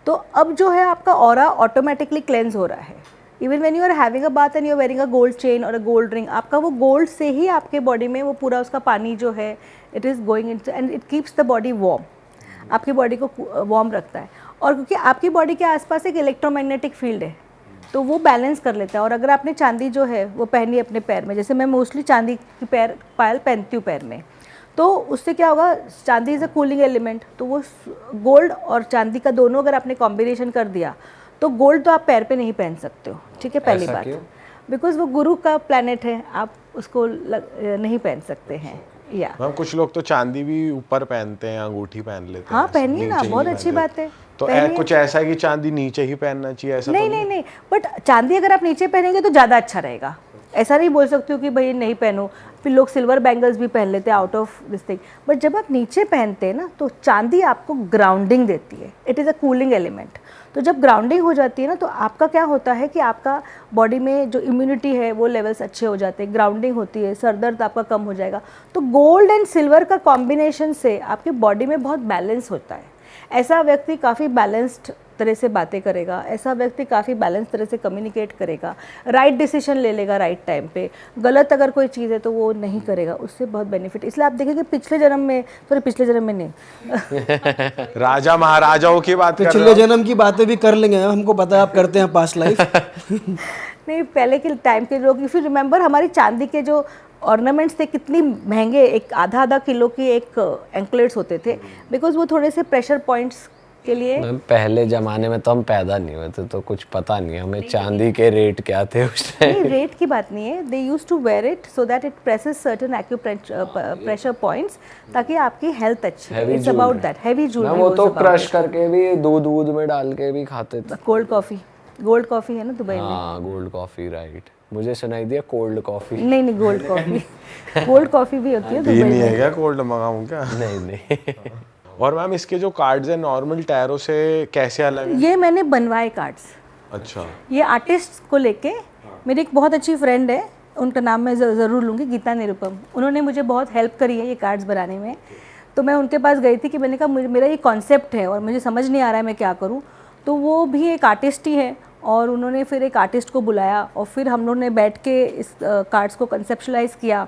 तो अब जो है आपका ऑरा ऑटोमेटिकली क्लेंस हो रहा है। Even when you are having a bath and you are wearing a gold chain और अ गोल्ड रिंग, आपका वो गोल्ड से ही आपके बॉडी में वो पूरा उसका पानी जो है it is going in and it keeps the body warm, आपकी बॉडी को वार्म रखता है। और क्योंकि आपकी बॉडी के आसपास एक इलेक्ट्रोमैग्नेटिक फील्ड है, तो वो बैलेंस कर लेता है। और अगर आपने चांदी जो है वो पहनी अपने पैर में, जैसे मैं मोस्टली चांदी की पायल पहनती हूँ पैर में, तो उससे क्या होगा, चांदी इज़ अ कूलिंग एलिमेंट, तो वो गोल्ड और चांदी का दोनों अगर आपने कॉम्बिनेशन कर दिया, तो गोल्ड तो आप पैर पे नहीं पहन सकते हो, ठीक है, पहली बात, बिकॉज वो गुरु का प्लैनेट है, आप उसको नहीं पहन सकते हैं। या मैम कुछ लोग तो चांदी भी ऊपर पहनते हैं, अंगूठी पहन लेते हैं। हाँ, पहनिए ना, बहुत अच्छी बात है। तो कुछ ऐसा है कि चांदी नीचे ही पहनना चाहिए, ऐसा? नहीं नहीं नहीं, बट चांदी अगर आप नीचे पहनेंगे तो ज़्यादा अच्छा रहेगा। ऐसा नहीं बोल सकती हूँ कि भाई नहीं पहनो, फिर लोग सिल्वर बैंगल्स भी पहन लेते हैं out of this thing, but जब आप नीचे पहनते हैं ना, तो चांदी आपको ग्राउंडिंग देती है, it is a cooling element. तो जब ग्राउंडिंग हो जाती है ना, तो आपका क्या होता है कि आपका बॉडी में जो इम्यूनिटी है वो लेवल्स अच्छे हो जाते हैं, ग्राउंडिंग होती है, सर दर्द आपका कम हो जाएगा। तो गोल्ड एंड सिल्वर का कॉम्बिनेशन से आपकी बॉडी में बहुत बैलेंस होता है। ऐसा व्यक्ति काफ़ी बैलेंस्ड तरह से बातें करेगा, ऐसा व्यक्ति काफ़ी बैलेंस तरह से कम्युनिकेट करेगा, राइट डिसीजन ले लेगा राइट टाइम पे। गलत अगर कोई चीज़ है तो वो नहीं करेगा, उससे बहुत बेनिफिट। इसलिए आप देखेंगे पिछले जन्म में, सॉरी पिछले जन्म में नहीं राजा महाराजाओं की बात, पिछले जन्म की बातें भी कर लेंगे, हमको पता है आप करते हैं पास्ट लाइफ। नहीं, पहले के टाइम के लोग, इफ़ यू रिमेंबर, हमारी चांदी के जो ऑर्नामेंट्स थे कितनी महंगे, एक आधा किलो की एक एंकलेट्स होते थे, बिकॉज वो थोड़े से प्रेशर पॉइंट्स के लिए। पहले जमाने में तो हम पैदा नहीं हुए थे, तो कुछ पता नहीं हमें चांदी के रेट क्या थे उस टाइम। नहीं, रेट की बात नहीं है, they use to wear it so that it presses certain acupressure points, ताकि आपकी हेल्थ अच्छी है। It's about that. Heavy jewellery वो तो क्रश करके भी दूध में डाल के भी खाते थे। कोल्ड कॉफ़ी है ना दुबई में। हाँ, गोल्ड कॉफ़ी, राइट, मुझे सुनाई दिया कोल्ड कॉफ़ी। नहीं, गोल्ड कॉफ़ी गोल्ड कॉफ़ी भी होती है दुबई नहीं है में। क्या कोल्ड मंगाऊं क्या? नहीं। और मैम इसके जो कार्ड्स हैं नॉर्मल टैरो से कैसे अलग है? ये मैंने बनवाए कार्ड्स। अच्छा। ये आर्टिस्ट को लेके, मेरी एक बहुत अच्छी फ्रेंड है, उनका नाम मैं ज़रूर लूँगी, गीता निरुपम। उन्होंने मुझे बहुत हेल्प करी है ये कार्ड्स बनाने में। तो मैं उनके पास गई थी कि मैंने कहा मेरा ये कॉन्सेप्ट है और मुझे समझ नहीं आ रहा है मैं क्या करूँ। तो वो भी एक आर्टिस्ट ही है और उन्होंने फिर एक आर्टिस्ट को बुलाया और फिर हम लोगों ने बैठ के इस कार्ड्स को कंसेप्शलाइज किया।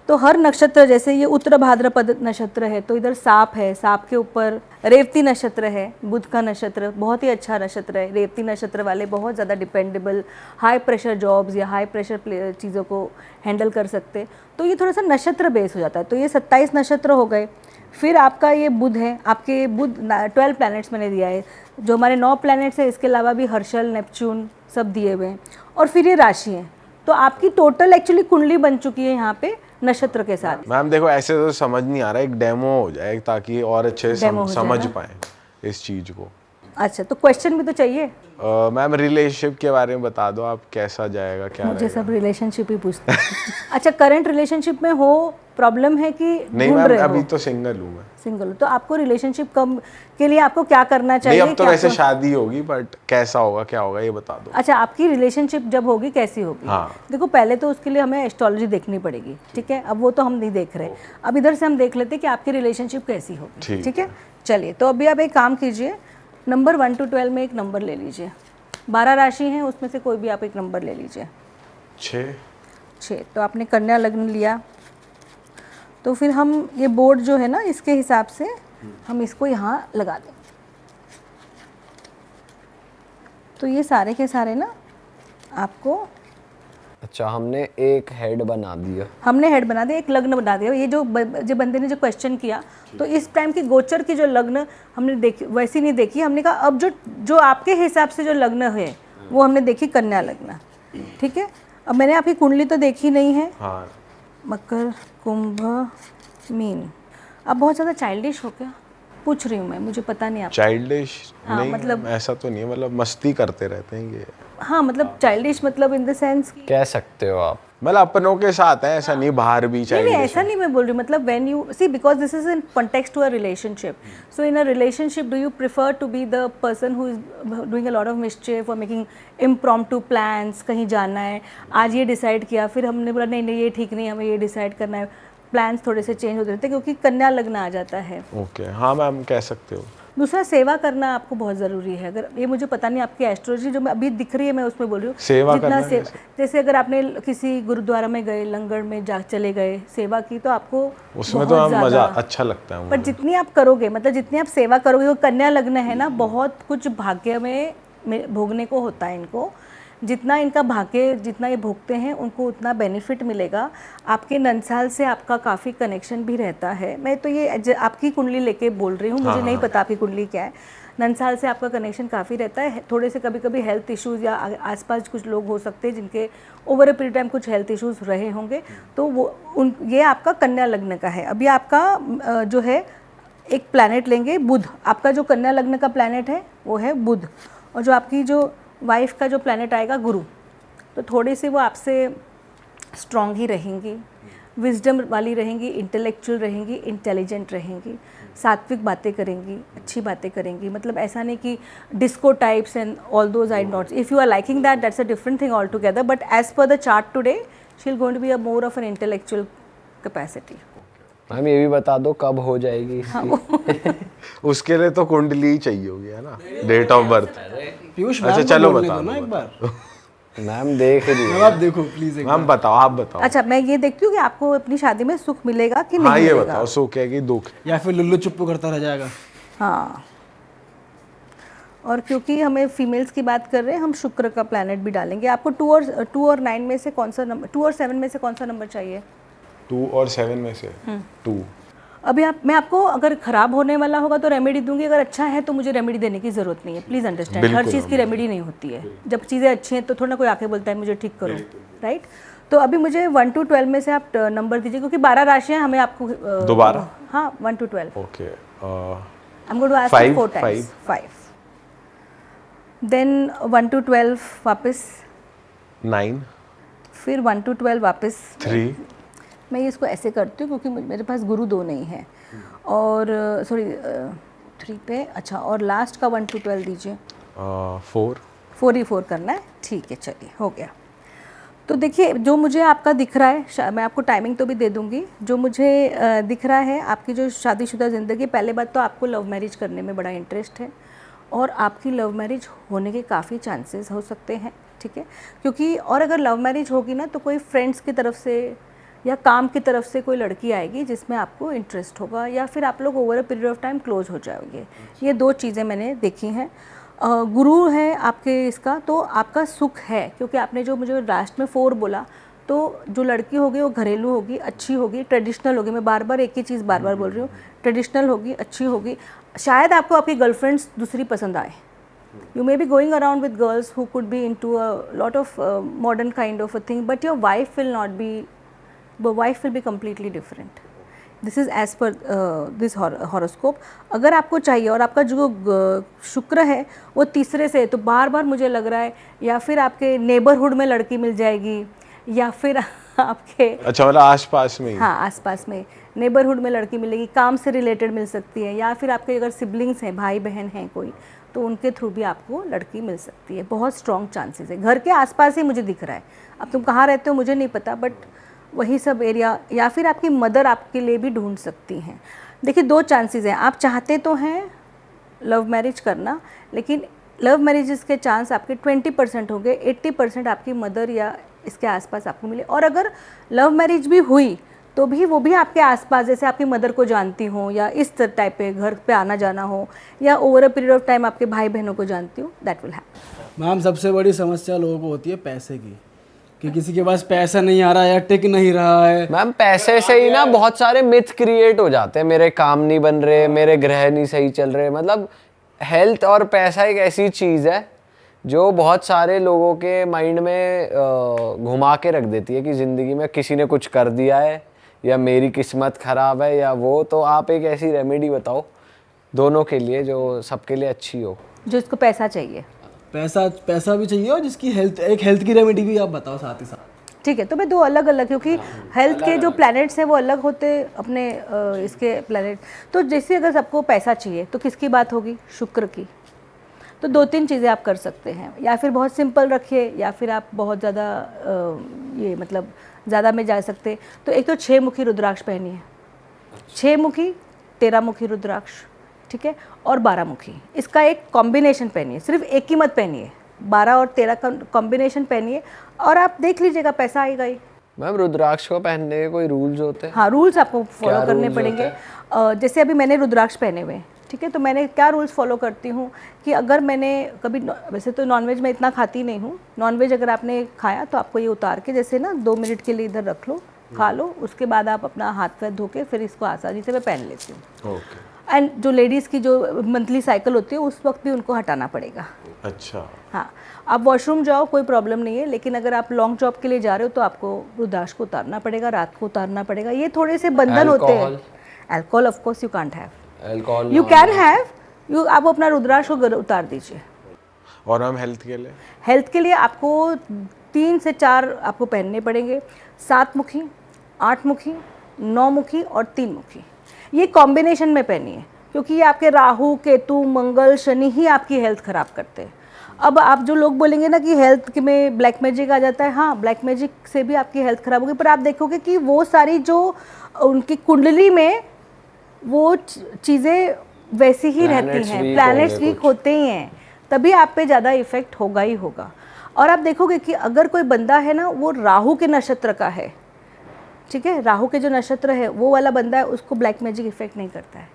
तो हर नक्षत्र, जैसे ये उत्तर भाद्रपद नक्षत्र है तो इधर सांप है, सांप के ऊपर रेवती नक्षत्र है, बुध का नक्षत्र, बहुत ही अच्छा नक्षत्र है। रेवती नक्षत्र वाले बहुत ज़्यादा डिपेंडेबल, हाई प्रेशर जॉब्स या हाई प्रेशर चीज़ों को हैंडल कर सकते। तो ये थोड़ा सा नक्षत्र बेस हो जाता है। तो ये 27 नक्षत्र हो गए। फिर आपका ये बुध है, आपके बुध 12 प्लैनेट्स मैंने दिया है। जो हमारे 9 प्लैनेट्स हैं इसके अलावा भी हर्षल, नेपच्यून सब दिए हुए हैं। और फिर ये राशि है। तो आपकी टोटल एक्चुअली कुंडली बन चुकी है यहाँ पे नक्षत्र के साथ। मैम देखो ऐसे तो समझ नहीं आ रहा, एक डेमो हो जाए ताकि और अच्छे से समझ पाए इस चीज को। अच्छा, तो क्वेश्चन भी तो चाहिए। मैम रिलेशनशिप के बारे में बता दो, आप कैसा जाएगा, क्या मुझे रहेगा? सब रिलेशनशिप ही पूछते हैं। अच्छा, करंट रिलेशनशिप में हो, प्रॉब्लम है कि नहीं ढूंढ मैम, रहे अभी हो? तो सिंगल हूँ मैं। सिंगल हो तो आपको रिलेशनशिप कब के लिए आपको क्या करना नहीं चाहिए? अब तो कि वैसे आपको- शादी होगी, बट कैसा होगा क्या होगा ये बता दो। अच्छा, आपकी रिलेशनशिप जब होगी कैसी होगी? हाँ। देखो, पहले तो उसके लिए हमें एस्ट्रोलॉजी देखनी पड़ेगी, ठीक है? अब वो तो हम नहीं देख रहे। अब इधर से हम देख लेते हैं कि आपकी रिलेशनशिप कैसी होगी, ठीक है? चलिए, तो अभी आप एक काम कीजिए, नंबर 1 to 12 में एक नंबर ले लीजिए। 12 राशि हैं, उसमें से कोई भी आप एक नंबर ले लीजिए। 6। तो आपने कन्या लग्न लिया। तो फिर हम ये बोर्ड जो है ना, इसके हिसाब से हम इसको यहाँ लगा दें। तो ये सारे के सारे ना आपको, अच्छा, हमने एक हेड बना दिया। हमने हेड बना दिया, एक लग्न बना दिया। ये जो बंदे ने जो क्वेश्चन किया, तो इस टाइम की गोचर की जो लग्न हमने देखी वैसी नहीं देखी। हमने कहा अब जो आपके हिसाब से जो लग्न है वो हमने देखी कन्या लग्न, ठीक है? अब मैंने आपकी कुंडली तो देखी नहीं है। हाँ मकर, कुंभ, मीन। अब बहुत ज़्यादा चाइल्डिश हो क्या पूछ रही हूँ मैं, मुझे पता नहीं आप। चाइल्डिश हाँ, नहीं मतलब- ऐसा तो नहीं है, मतलब मस्ती करते रहते हैं ये। हाँ, मतलब चाइल्डिश मतलब इन द सेंस, कह सकते हो आप। मतलब अपनों के साथ है, ऐसा नहीं बाहर भी नहीं चाइल्डिश ऐसा नहीं मैं बोल रही हूँ। मतलब when you see, because this is in context to a relationship, so in a relationship do you prefer to be the person who is doing a lot of mischief और मेकिंग इम्प्रॉम्प्टू प्लान्स, कहीं जाना है, आज ये decide किया, फिर हमने बोला नहीं नहीं ये ठीक नहीं, हमें ये डिसाइड करना है, प्लान्स थोड़े से चेंज होते रहते हैं क्योंकि कन्या लग्न आ जाता है। ओके हाँ मैम कह सकते हो। दूसरा, सेवा करना आपको बहुत ज़रूरी है। अगर ये मुझे पता नहीं आपकी एस्ट्रोलॉजी जो मैं अभी दिख रही है, मैं उसमें बोल रही हूँ सेवा जितना करना सेवा, जैसे अगर आपने किसी गुरुद्वारा में गए, लंगर में जा चले गए, सेवा की, तो आपको उसमें बहुत तो मजा ज़्यादा- अच्छा लगता है पर मुझे। जितनी आप करोगे, मतलब जितनी आप सेवा करोगे, वो कन्या लग्न है ना, बहुत कुछ भाग्य में भोगने को होता है इनको। जितना इनका भाग्य, जितना ये भोगते हैं उनको उतना बेनिफिट मिलेगा। आपके नंसाल से आपका काफ़ी कनेक्शन भी रहता है। मैं तो ये आपकी कुंडली लेके बोल रही हूँ, मुझे नहीं पता आपकी कुंडली क्या है। नंसाल से आपका कनेक्शन काफ़ी रहता है। थोड़े से कभी कभी हेल्थ इश्यूज़ या आसपास कुछ लोग हो सकते हैं जिनके ओवर ए पीरियड टाइम कुछ हेल्थ इश्यूज़ रहे होंगे, तो वो ये आपका कन्या लग्न का है। अभी आपका जो है एक प्लैनेट लेंगे, बुध। आपका जो कन्या लग्न का प्लैनेट है वो है बुध, और जो आपकी जो वाइफ का जो प्लैनेट आएगा गुरु। तो थोड़ी सी वो आपसे स्ट्रॉन्ग ही रहेंगी, विजडम वाली रहेंगी, इंटेलेक्चुअल रहेंगी, इंटेलिजेंट रहेंगी, सात्विक बातें करेंगी, अच्छी बातें करेंगी। मतलब ऐसा नहीं कि disco types and all those I not. If you are liking that, that's a different thing all together, but as per the chart today she is going to be a more of an intellectual capacity. Ma'am ये भी बता दो कब हो जाएगी इसकी? उसके लिए तो कुंडली ही चाहिए होगी है ना, डेट ऑफ बर्थ। पीयूष अच्छा, मैम को चलो बोलने बता दो ना दो, एक बार। मैम देख रही मैम है। आप देखो प्लीज एक मैम बताओ, आप बताओ। अच्छा, मैं ये देखती हूँ कि आपको अपनी शादी में सुख मिलेगा कि नहीं हाँ ये मिलेगा। बताओ, सुख है कि दुख? या फिर लुल्लू चुप्पू करता रह जाएगा। हाँ, और क्योंकि हमें फीमेल्स की बात कर रहे हैं, हम शुक्र का प्लैनेट भी डालेंगे। आपको 2 और 9 में से कौन सा नंबर, 2 और 7 में से कौन सा नंबर चाहिए? 2 और 7 में से 2। अभी मैं आपको अगर ख़राब होने वाला होगा तो रेमेडी दूंगी, अगर अच्छा है तो मुझे रेमेडी देने की ज़रूरत नहीं है। प्लीज़ अंडरस्टैंड, हर बिल्कुल, चीज़ की रेमेडी नहीं होती है। जब चीज़ें अच्छी हैं तो थोड़ा ना कोई आके बोलता है मुझे ठीक करो, राइट? तो अभी मुझे 1 to 12 में से आप नंबर दीजिए, क्योंकि 12 राशियाँ हमें आपको दोबारा? हाँ, 1 to 12। Okay I am going to ask 5, 4 times. 5, then 1 to 12 वापस, 9, फिर 1 to 12 वापस। 3, मैं इसको ऐसे करती हूँ क्योंकि मेरे पास गुरु 2 नहीं है, और सॉरी 3 पे। अच्छा, और लास्ट का 1 to 12 दीजिए। 4। 4 ही 4 करना है, ठीक है, चलिए हो गया। तो देखिए, जो मुझे आपका दिख रहा है, मैं आपको टाइमिंग तो भी दे दूंगी, जो मुझे दिख रहा है आपकी जो शादीशुदा ज़िंदगी, पहले बात तो आपको लव मैरिज करने में बड़ा इंटरेस्ट है और आपकी लव मैरिज होने के काफ़ी चांसेस हो सकते हैं, ठीक है। क्योंकि और अगर लव मैरिज होगी ना तो कोई फ्रेंड्स की तरफ से या काम की तरफ से कोई लड़की आएगी जिसमें आपको इंटरेस्ट होगा, या फिर आप लोग over a period of time close हो जाओगे। ये 2 चीज़ें मैंने देखी हैं। गुरु है आपके इसका, तो आपका सुख है, क्योंकि आपने जो मुझे लास्ट में 4 बोला, तो जो लड़की होगी वो घरेलू होगी, अच्छी होगी, ट्रेडिशनल होगी। मैं बार बार एक ही चीज़ बार बार बोल रही हूँ, ट्रेडिशनल होगी, अच्छी होगी। शायद आपको आपकी गर्लफ्रेंड्स दूसरी पसंद आए। You may be going around with girls who could be into a lot of modern kind of a thing, but your wife will not be, the wife will be completely different. This is as per this horoscope. अगर आपको चाहिए और आपका जो शुक्र है वो तीसरे से, तो बार बार मुझे लग रहा है या फिर आपके नेबरहुड में लड़की मिल जाएगी, या फिर आपके अच्छा मतलब आसपास में ही? हाँ, आसपास में नेबरहुड में लड़की मिलेगी, काम से रिलेटेड मिल सकती है, या फिर आपके अगर सिबलिंग्स हैं, भाई बहन हैं कोई, तो उनके थ्रू भी आपको लड़की मिल सकती है। बहुत स्ट्रॉन्ग चांसेस है। घर के आसपास ही मुझे दिख रहा है। अब तुम कहाँ रहते हो मुझे नहीं पता, बट वही सब एरिया, या फिर आपकी मदर आपके लिए भी ढूंढ सकती हैं। देखिए, 2 चांसेस हैं। आप चाहते तो हैं लव मैरिज करना, लेकिन लव मैरिजेस के चांस आपके 20% होंगे, 80% आपकी मदर या इसके आसपास आपको मिले। और अगर लव मैरिज भी हुई तो भी वो भी आपके आसपास, जैसे आपकी मदर को जानती हो या इस टाइप पे घर पे आना जाना हो, या over a period of time आपके भाई बहनों को जानती हो, दैट विल हैपन। मैम, सबसे बड़ी समस्या लोगों को होती है पैसे की, कि किसी के पास पैसा नहीं आ रहा है या टिक नहीं रहा है। मैम, पैसे से ही ना बहुत सारे मिथ क्रिएट हो जाते हैं। मेरे काम नहीं बन रहे, मेरे ग्रह नहीं सही चल रहे। मतलब हेल्थ और पैसा एक ऐसी चीज़ है जो बहुत सारे लोगों के माइंड में घुमा के रख देती है कि ज़िंदगी में किसी ने कुछ कर दिया है या मेरी किस्मत ख़राब है या वो। तो आप एक ऐसी रेमेडी बताओ दोनों के लिए जो सबके लिए अच्छी हो। जो इसको पैसा चाहिए, पैसा भी चाहिए, और जिसकी हेल्थ की रेमेडी भी आप बताओ साथ ही साथ। ठीक है। तो मैं 2 अलग अलग, क्योंकि हेल्थ के जो प्लैनेट्स हैं वो अलग होते अपने इसके प्लैनेट। तो जैसे अगर सबको पैसा चाहिए तो किसकी बात होगी? शुक्र की। तो 2-3 चीज़ें आप कर सकते हैं, या फिर बहुत सिंपल रखिए, या फिर आप बहुत ज़्यादा ये मतलब ज़्यादा में जा सकते। तो एक तो 6 मुखी रुद्राक्ष पहनिए, 6 मुखी, 13 मुखी रुद्राक्ष, ठीक है, और 12 मुखी। इसका एक कॉम्बिनेशन पहनिए, सिर्फ एक ही मत पहनिए, 12 और 13 का कॉम्बिनेशन पहनिए, और आप देख लीजिएगा पैसा आएगा ही। मैम, रुद्राक्ष को पहनने के कोई रूल्स होते हैं? हाँ, रूल्स आपको फॉलो करने पड़ेंगे। जैसे अभी मैंने रुद्राक्ष पहने हुए, ठीक है, तो मैंने क्या रूल्स फॉलो करती हूँ कि अगर मैंने कभी, वैसे तो नॉनवेज मैं इतना खाती नहीं हूँ, नॉनवेज अगर आपने खाया तो आपको ये उतार के जैसे ना 2 मिनट के लिए इधर रख लो, खा लो, उसके बाद आप अपना हाथ पैर धो के फिर इसको आसानी से मैं पहन लेती हूँ। एंड जो लेडीज़ की जो मंथली साइकिल होती है उस वक्त भी उनको हटाना पड़ेगा। अच्छा। हाँ, आप वॉशरूम जाओ कोई प्रॉब्लम नहीं है, लेकिन अगर आप लॉन्ग जॉब के लिए जा रहे हो तो आपको रुद्राक्ष को उतारना पड़ेगा, रात को उतारना पड़ेगा। ये थोड़े से बंधन होते हैं। Alcohol of course you can't have, alcohol you can have, you आप अपना रुद्राक्ष को उतार दीजिए। और हम हेल्थ के लिए? हेल्थ के लिए आपको 3 से 4 आपको पहनने पड़ेंगे, 7 मुखी, 8 मुखी, 9 मुखी और 3 मुखी। ये कॉम्बिनेशन में पहनिए, क्योंकि ये आपके राहु, केतु, मंगल, शनि ही आपकी हेल्थ ख़राब करते हैं। अब आप जो लोग बोलेंगे ना कि हेल्थ में ब्लैक मैजिक आ जाता है, हाँ, ब्लैक मैजिक से भी आपकी हेल्थ ख़राब होगी, पर आप देखोगे कि वो सारी जो उनकी कुंडली में वो चीज़ें वैसी ही रहती हैं, प्लैनेट्स वीक होते ही हैं, तभी आप पे ज़्यादा इफेक्ट होगा ही होगा। और आप देखोगे कि अगर कोई बंदा है ना वो राहु के नक्षत्र का है, ठीक है, राहु के जो नक्षत्र है वो वाला बंदा है, उसको ब्लैक मैजिक इफेक्ट नहीं करता है।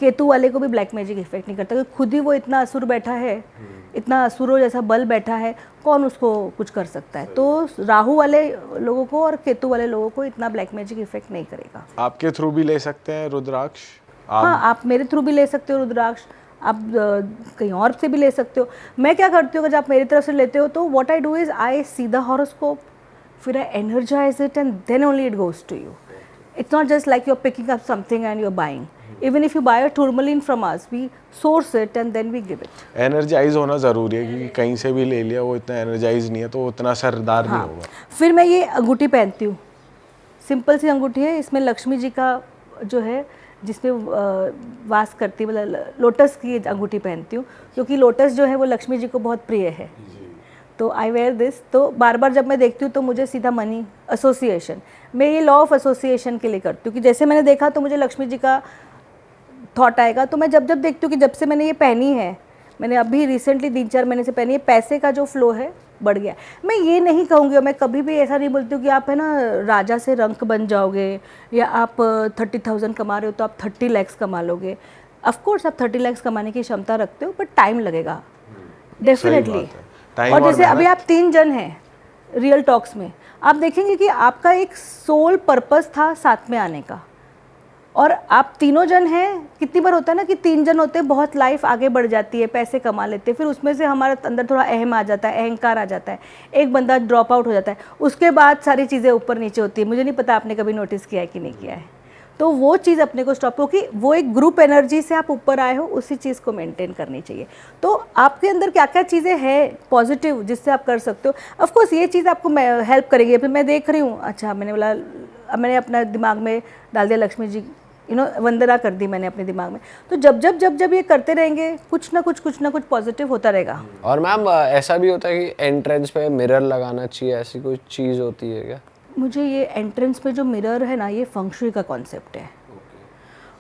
केतु वाले को भी ब्लैक मैजिक इफेक्ट नहीं करता, क्योंकि खुद ही वो इतना असुर बैठा है, इतना असुरों जैसा बल बैठा है, कौन उसको कुछ कर सकता है। तो राहु वाले लोगों को और केतु वाले लोगों को इतना ब्लैक मैजिक इफेक्ट नहीं करेगा। आपके थ्रू भी ले सकते हैं रुद्राक्ष? हाँ, आप मेरे थ्रू भी ले सकते हो रुद्राक्ष, आप कहीं और से भी ले सकते हो। मैं क्या करती हूँ, अगर आप मेरी तरफ से लेते हो तो what I do is I see the horoscope, फिर I energize it and then only it goes to you. It's not just like you are picking up something and you are buying. Even if you buy a tourmaline from us, we source it and then we give it. Energise होना ज़रूरी है, क्योंकि कहीं से भी ले लिया वो इतना एनर्जाइज नहीं है तो उतना असरदार नहीं होगा। फिर मैं ये अंगूठी पहनती हूँ, सिंपल सी अंगूठी है, इसमें लक्ष्मी जी का जो है जिसमें वास करती, मतलब लोटस की अंगूठी पहनती हूँ, क्योंकि लोटस जो है वो लक्ष्मी जी को बहुत प्रिय है। तो आई वेयर दिस, तो बार बार जब मैं देखती हूँ तो मुझे सीधा मनी एसोसिएशन, मैं ये लॉ ऑफ एसोसिएशन के लिए करती हूँ कि जैसे मैंने देखा तो मुझे लक्ष्मी जी का थॉट आएगा। तो मैं जब जब देखती हूँ कि जब से मैंने ये पहनी है, मैंने अभी रिसेंटली 3-4 महीने से पहनी है, पैसे का जो फ्लो है बढ़ गया। मैं ये नहीं कहूँगी और मैं कभी भी ऐसा नहीं बोलती हूँ कि आप है ना राजा से रंक बन जाओगे या आप 30,000 कमा रहे हो तो आप 30 लाख कमा लोगे। ऑफकोर्स आप 30 लाख कमाने की क्षमता रखते हो, बट टाइम लगेगा डेफिनेटली। और जैसे अभी आप 3 जन हैं रियल टॉक्स में, आप देखेंगे कि आपका एक सोल पर्पस था साथ में आने का, और आप तीनों जन हैं। कितनी बार होता है ना कि 3 जन होते हैं, बहुत लाइफ आगे बढ़ जाती है, पैसे कमा लेते हैं, फिर उसमें से हमारे अंदर थोड़ा अहम आ जाता है, अहंकार आ जाता है, एक बंदा ड्रॉप आउट हो जाता है, उसके बाद सारी चीज़ें ऊपर नीचे होती है। मुझे नहीं पता आपने कभी नोटिस किया है कि नहीं किया है। तो वो चीज़ अपने को स्टॉप, क्योंकि वो एक ग्रुप एनर्जी से आप ऊपर आए हो, उसी चीज़ को मेंटेन करनी चाहिए। तो आपके अंदर क्या क्या चीज़ें हैं पॉजिटिव जिससे आप कर सकते हो, ऑफकोर्स ये चीज़ आपको हेल्प करेगी। फिर मैं देख रही हूँ, अच्छा मैंने बोला, मैंने अपना दिमाग में डाल दिया लक्ष्मी जी, वंदना कर दी मैंने अपने दिमाग में। तो जब ये करते रहेंगे, कुछ ना कुछ पॉजिटिव होता रहेगा। और मैम ऐसा भी होता है कि एंट्रेंस पे मिरर लगाना चाहिए, ऐसी कोई चीज़ होती है क्या? मुझे ये एंट्रेंस पे जो मिरर है ना, ये फंक्शुई का कॉन्सेप्ट है,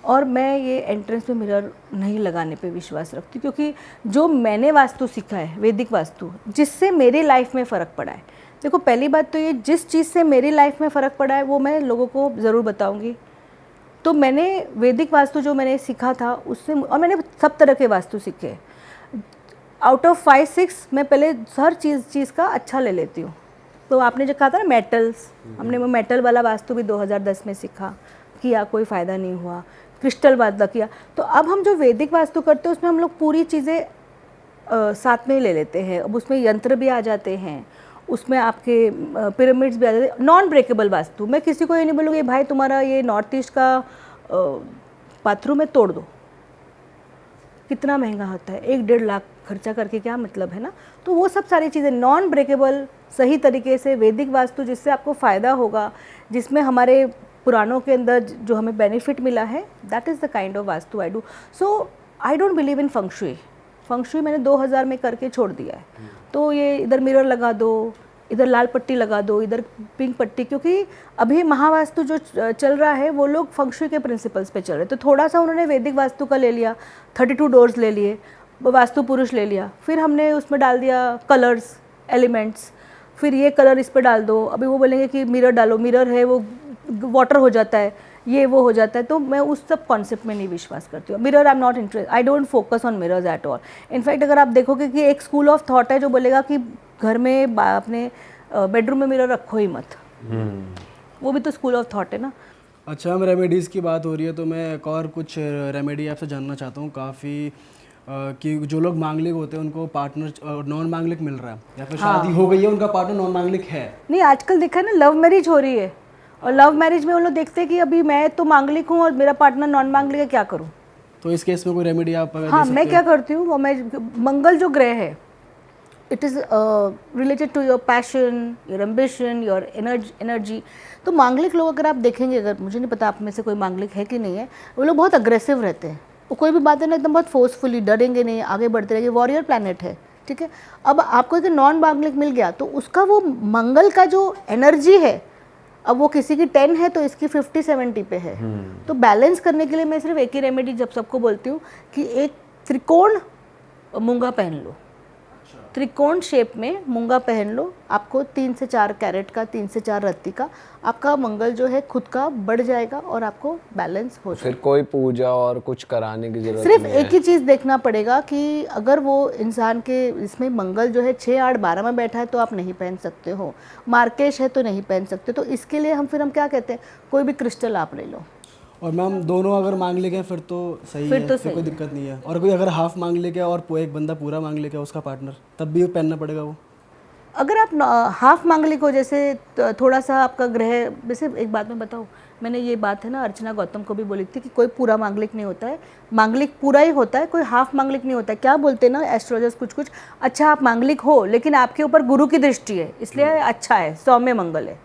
और मैं ये एंट्रेंस पे मिरर नहीं लगाने पे विश्वास रखती, क्योंकि जो मैंने वास्तु सीखा है, वैदिक वास्तु, जिससे मेरी लाइफ में फ़र्क पड़ा है। देखो पहली बात तो ये, जिस चीज़ से मेरी लाइफ में फ़र्क पड़ा है वो मैं लोगों को ज़रूर बताऊँगी। तो मैंने वैदिक वास्तु जो मैंने सीखा था उससे, और मैंने सब तरह के वास्तु सीखे, आउट ऑफ 5-6 मैं पहले हर चीज़ का अच्छा ले लेती हूँ। तो आपने जो कहा था ना मेटल्स, हमने वो मेटल वाला वास्तु भी 2010 में सीखा, किया, कोई फ़ायदा नहीं हुआ। क्रिस्टल वाला किया। तो अब हम जो वैदिक वास्तु करते हैं उसमें हम लोग पूरी चीज़ें साथ में ही ले लेते हैं। अब उसमें यंत्र भी आ जाते हैं, उसमें आपके पिरामिड्स भी आ जाते हैं। नॉन ब्रेकेबल वास्तु, मैं किसी को ये नहीं बोलूँगी भाई तुम्हारा ये नॉर्थ ईस्ट का बाथरूम है तोड़ दो, कितना महंगा होता है, 1-1.5 लाख खर्चा करके क्या मतलब है ना। तो वो सब सारी चीज़ें नॉन ब्रेकेबल, सही तरीके से वैदिक वास्तु जिससे आपको फ़ायदा होगा, जिसमें हमारे पुराणों के अंदर जो हमें बेनिफिट मिला है, that is the kind of vastu I do. So I don't believe in feng shui. Feng shui मैंने 2000 में करके छोड़ दिया है। तो ये इधर मिरर लगा दो, इधर लाल पट्टी लगा दो, इधर पिंक पट्टी, क्योंकि अभी महावास्तु जो चल रहा है वो लोग फंक्शुई के प्रिंसिपल्स पे चल रहे हैं। तो थोड़ा सा उन्होंने वैदिक वास्तु का ले लिया, 32 डोर्स ले लिए, वास्तु पुरुष ले लिया, फिर हमने उसमें डाल दिया कलर्स, एलिमेंट्स, फिर ये कलर इस पर डाल दो। अभी वो बोलेंगे कि मिरर डालो, मिरर है वो वाटर हो जाता है, ये वो हो जाता है। तो मैं उस सब कॉन्सेप्ट में नहीं विश्वास करती हूँ। Mirror I am not interest, I don't focus on mirrors at all. In fact अगर आप देखोगे कि एक स्कूल ऑफ थॉट है जो बोलेगा कि घर में अपने बेडरूम में मिरर रखो ही मत, वो भी तो स्कूल ऑफ थॉट है ना। अच्छा, हम रेमेडीज़ की बात हो रही है तो मैं एक और कुछ रेमेडी आपसे जानना चाहता हूँ। काफ़ी कि जो लोग मांगलिक होते हैं उनको पार्टनर नॉन मांगलिक मिल रहा है, या फिर शादी हो गई है उनका पार्टनर नॉन मांगलिक है। नहीं, आजकल देखा है ना, लव मैरिज हो रही है, और लव मैरिज में वो लोग देखते हैं कि अभी मैं तो मांगलिक हूँ और मेरा पार्टनर नॉन मांगलिक है, क्या करूँ। तो इस केस में कोई रेमेडी आप हाँ, मैं क्या करती हूँ, वो मैं मंगल जो ग्रह है, it is related to your passion, your ambition, your energy. तो मांगलिक लोग अगर आप देखेंगे, अगर मुझे नहीं पता आप में से कोई मांगलिक है कि नहीं है, वो लोग बहुत अग्रेसिव रहते हैं। वो कोई भी बात है ना एकदम बहुत फोर्सफुली, डरेंगे नहीं, आगे बढ़ते रहेंगे। वॉरियर प्लैनेट है, ठीक है। अब आपको एक नॉन मांगलिक मिल गया तो उसका वो मंगल का जो एनर्जी है, अब वो किसी की 10 है तो इसकी 50-70 पे है। तो बैलेंस करने के लिए मैं सिर्फ एक ही रेमेडी जब सबको बोलती हूँ कि एक त्रिकोण मूंगा पहन लो, त्रिकोण शेप में मूंगा पहन लो। आपको 3 से 4 कैरेट का, 3 से 4 रत्ती का, आपका मंगल जो है खुद का बढ़ जाएगा और आपको बैलेंस हो जाएगा। फिर कोई पूजा और कुछ कराने की जरूरत सिर्फ नहीं एक ही चीज़ देखना पड़ेगा कि अगर वो इंसान के इसमें मंगल जो है 6, 8, 12 में बैठा है तो आप नहीं पहन सकते हो, मार्केश है तो नहीं पहन सकते। तो इसके लिए हम क्या कहते हैं, कोई भी क्रिस्टल आप ले लो। और मैम दोनों अगर मांगलिक हैं फिर तो सही फिर है, तो फिर सही कोई दिक्कत नहीं है। और कोई अगर हाफ मांगलिक है और एक बंदा पूरा मांगलिक है, उसका पार्टनर, तब भी पहनना पड़ेगा वो। अगर आप हाफ मांगलिक हो, जैसे थोड़ा सा आपका ग्रह, जैसे एक बात मैं बताऊँ, मैंने ये बात है ना अर्चना गौतम को भी बोली थी कि कोई पूरा मांगलिक नहीं होता है, मांगलिक पूरा ही होता है, कोई हाफ मांगलिक नहीं होता है। क्या बोलते हैं ना एस्ट्रोलॉजर्स कुछ अच्छा आप मांगलिक हो लेकिन आपके ऊपर गुरु की दृष्टि है, इसलिए अच्छा है, 100 में मंगल है,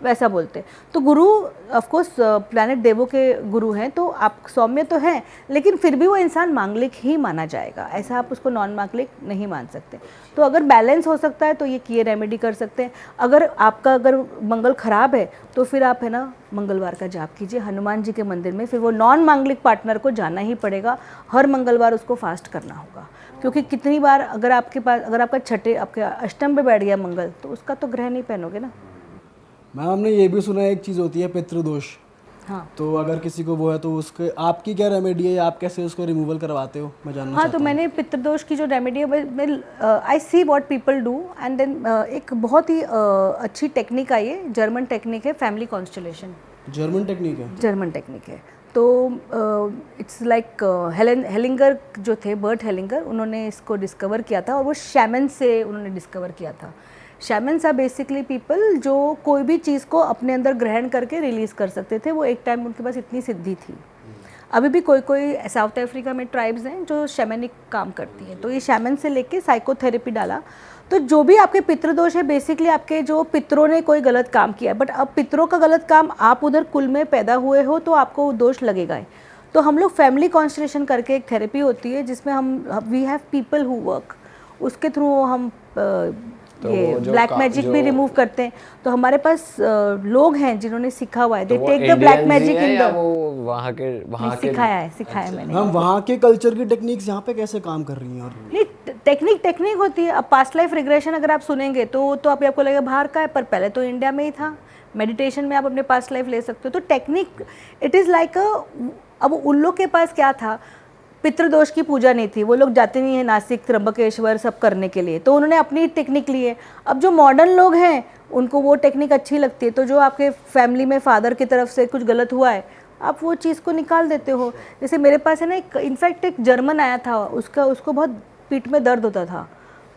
वैसा बोलते हैं। तो गुरु ऑफ कोर्स प्लैनेट देवों के गुरु हैं, तो आप सौम्य तो हैं, लेकिन फिर भी वो इंसान मांगलिक ही माना जाएगा, ऐसा आप उसको नॉन मांगलिक नहीं मान सकते। तो अगर बैलेंस हो सकता है तो ये रेमेडी कर सकते हैं। अगर मंगल खराब है तो फिर आप है ना मंगलवार का जाप कीजिए हनुमान जी के मंदिर में, फिर वो नॉन मांगलिक पार्टनर को जाना ही पड़ेगा, हर मंगलवार उसको फास्ट करना होगा। क्योंकि कितनी बार अगर आपका आपके अष्टम पे बैठ गया मंगल, तो उसका तो ग्रह नहीं पहनोगे ना। मैम हमने ये भी सुना है एक चीज़ होती है पितृदोष। हाँ तो अगर किसी को वो है तो उसके आपकी क्या रेमेडी है, आप कैसे उसको रिमूवल करवाते हो, मैं जानना हाँ, चाहता तो मैंने पितृदोष की जो रेमेडी है, I see what people do and then एक बहुत ही अच्छी टेक्निक आई है, जर्मन टेक्निक है, फैमिली कॉन्स्टलेशन। हूँ। जर्मन टेक्निक है। जर्मन टेक्निक है। तो इट्स लाइक हेलिंगर जो थे, बर्ट हेलिंगर, उन्होंने इसको डिस्कवर किया था और वो शैमन से उन्होंने डिस्कवर किया था। शैमन्स आर बेसिकली पीपल जो कोई भी चीज़ को अपने अंदर ग्रहण करके रिलीज़ कर सकते थे। वो एक टाइम उनके पास इतनी सिद्धि थी। अभी भी कोई साउथ अफ्रीका में ट्राइब्स हैं जो शैमनिक काम करती हैं। तो ये शैमन से लेके साइकोथेरेपी डाला। तो जो भी आपके पितृदोष है, बेसिकली आपके जो पितरों ने कोई गलत काम किया है, बट अब पितरों का गलत काम आप उधर कुल में पैदा हुए हो तो आपको वो दोष लगेगा ही। तो हम लोग फैमिली कॉन्स्टलेशन करके एक थेरेपी होती है जिसमें हम we have people who work, उसके थ्रू हम ये ब्लैक मैजिक भी रिमूव करते हैं। तो हमारे पास लोग हैं जिन्होंने सीखा हुआ है, they take the black magic in the, वहाँ के सिखाया मैंने। मैम वहाँ के कल्चर की टेक्निक्स यहाँ पे कैसे काम कर रही हैं? और नहीं, टेक्निक होती है। अब पास्ट लाइफ रिग्रेशन अगर आप सुनेंगे तो आपको लगेगा बाहर का है, पर पहले तो इंडिया में ही था। मेडिटेशन में आप अपने पास्ट लाइफ ले सकते हो। तो टेक्निक इट इज़ लाइक अब उन लोग के पास क्या था, पितृदोष की पूजा नहीं थी, वो लोग जाते नहीं है नासिक, त्र्यंबकेश्वर सब करने के लिए, तो उन्होंने अपनी टेक्निक ली है। अब जो मॉडर्न लोग हैं उनको वो टेक्निक अच्छी लगती है, तो जो आपके फैमिली में फादर की तरफ से कुछ गलत हुआ है, आप वो चीज़ को निकाल देते हो। जैसे मेरे पास है ना, इनफैक्ट एक जर्मन आया था, उसको बहुत पीठ में दर्द होता था,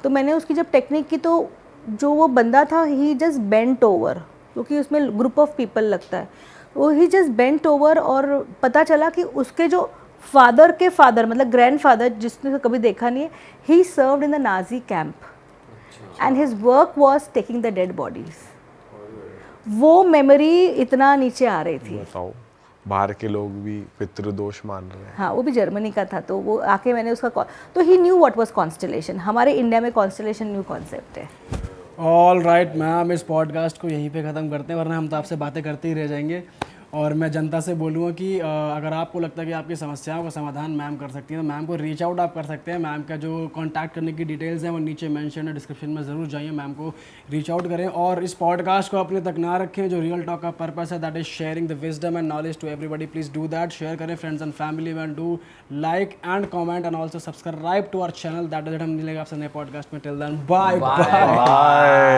तो मैंने उसकी जब टेक्निक की तो जो वो बंदा था, ही जस्ट बेंट ओवर, क्योंकि उसमें ग्रुप ऑफ पीपल लगता है, वो ही जस्ट बेंट ओवर, और पता चला कि उसके जो फादर के फादर मतलब ग्रैंडफादर, जिसने कभी देखा नहीं है, ही served in the Nazi camp and his work was taking the dead bodies. वो मेमोरी इतना नीचे आ रही थी। बताओ, बाहर के लोग भी पितृदोष मान रहे हैं। हाँ, वो भी जर्मनी का था, तो वो आके मैंने उसका तो ही न्यू व्हाट वाज कॉन्स्टलेशन। हमारे इंडिया में कॉन्स्टलेशन न्यू कॉन्सेप्ट है। ऑल राइट मैम, इस पॉडकास्ट को यहीं पे ख़त्म करते हैं, वरना हम तो आपसे बातें करते ही रह जाएंगे। और मैं जनता से बोलूँगा कि अगर आपको लगता है कि आपकी समस्याओं का समाधान मैम कर सकती हैं तो मैम को रीच आउट आप कर सकते हैं। मैम का जो कांटेक्ट करने की डिटेल्स हैं वो नीचे मेंशन है, डिस्क्रिप्शन में ज़रूर जाइए, मैम को रीच आउट करें। और इस पॉडकास्ट को अपने तक ना रखें। जो रियल टॉक का पर्पस है that is sharing the wisdom and knowledge to everybody. Please do that, share करें फ्रेंड्स एंड फैमिली में, do like and comment and also subscribe to our channel. That is it. हम मिलेंगे आपसे नए podcast में। Till then bye bye.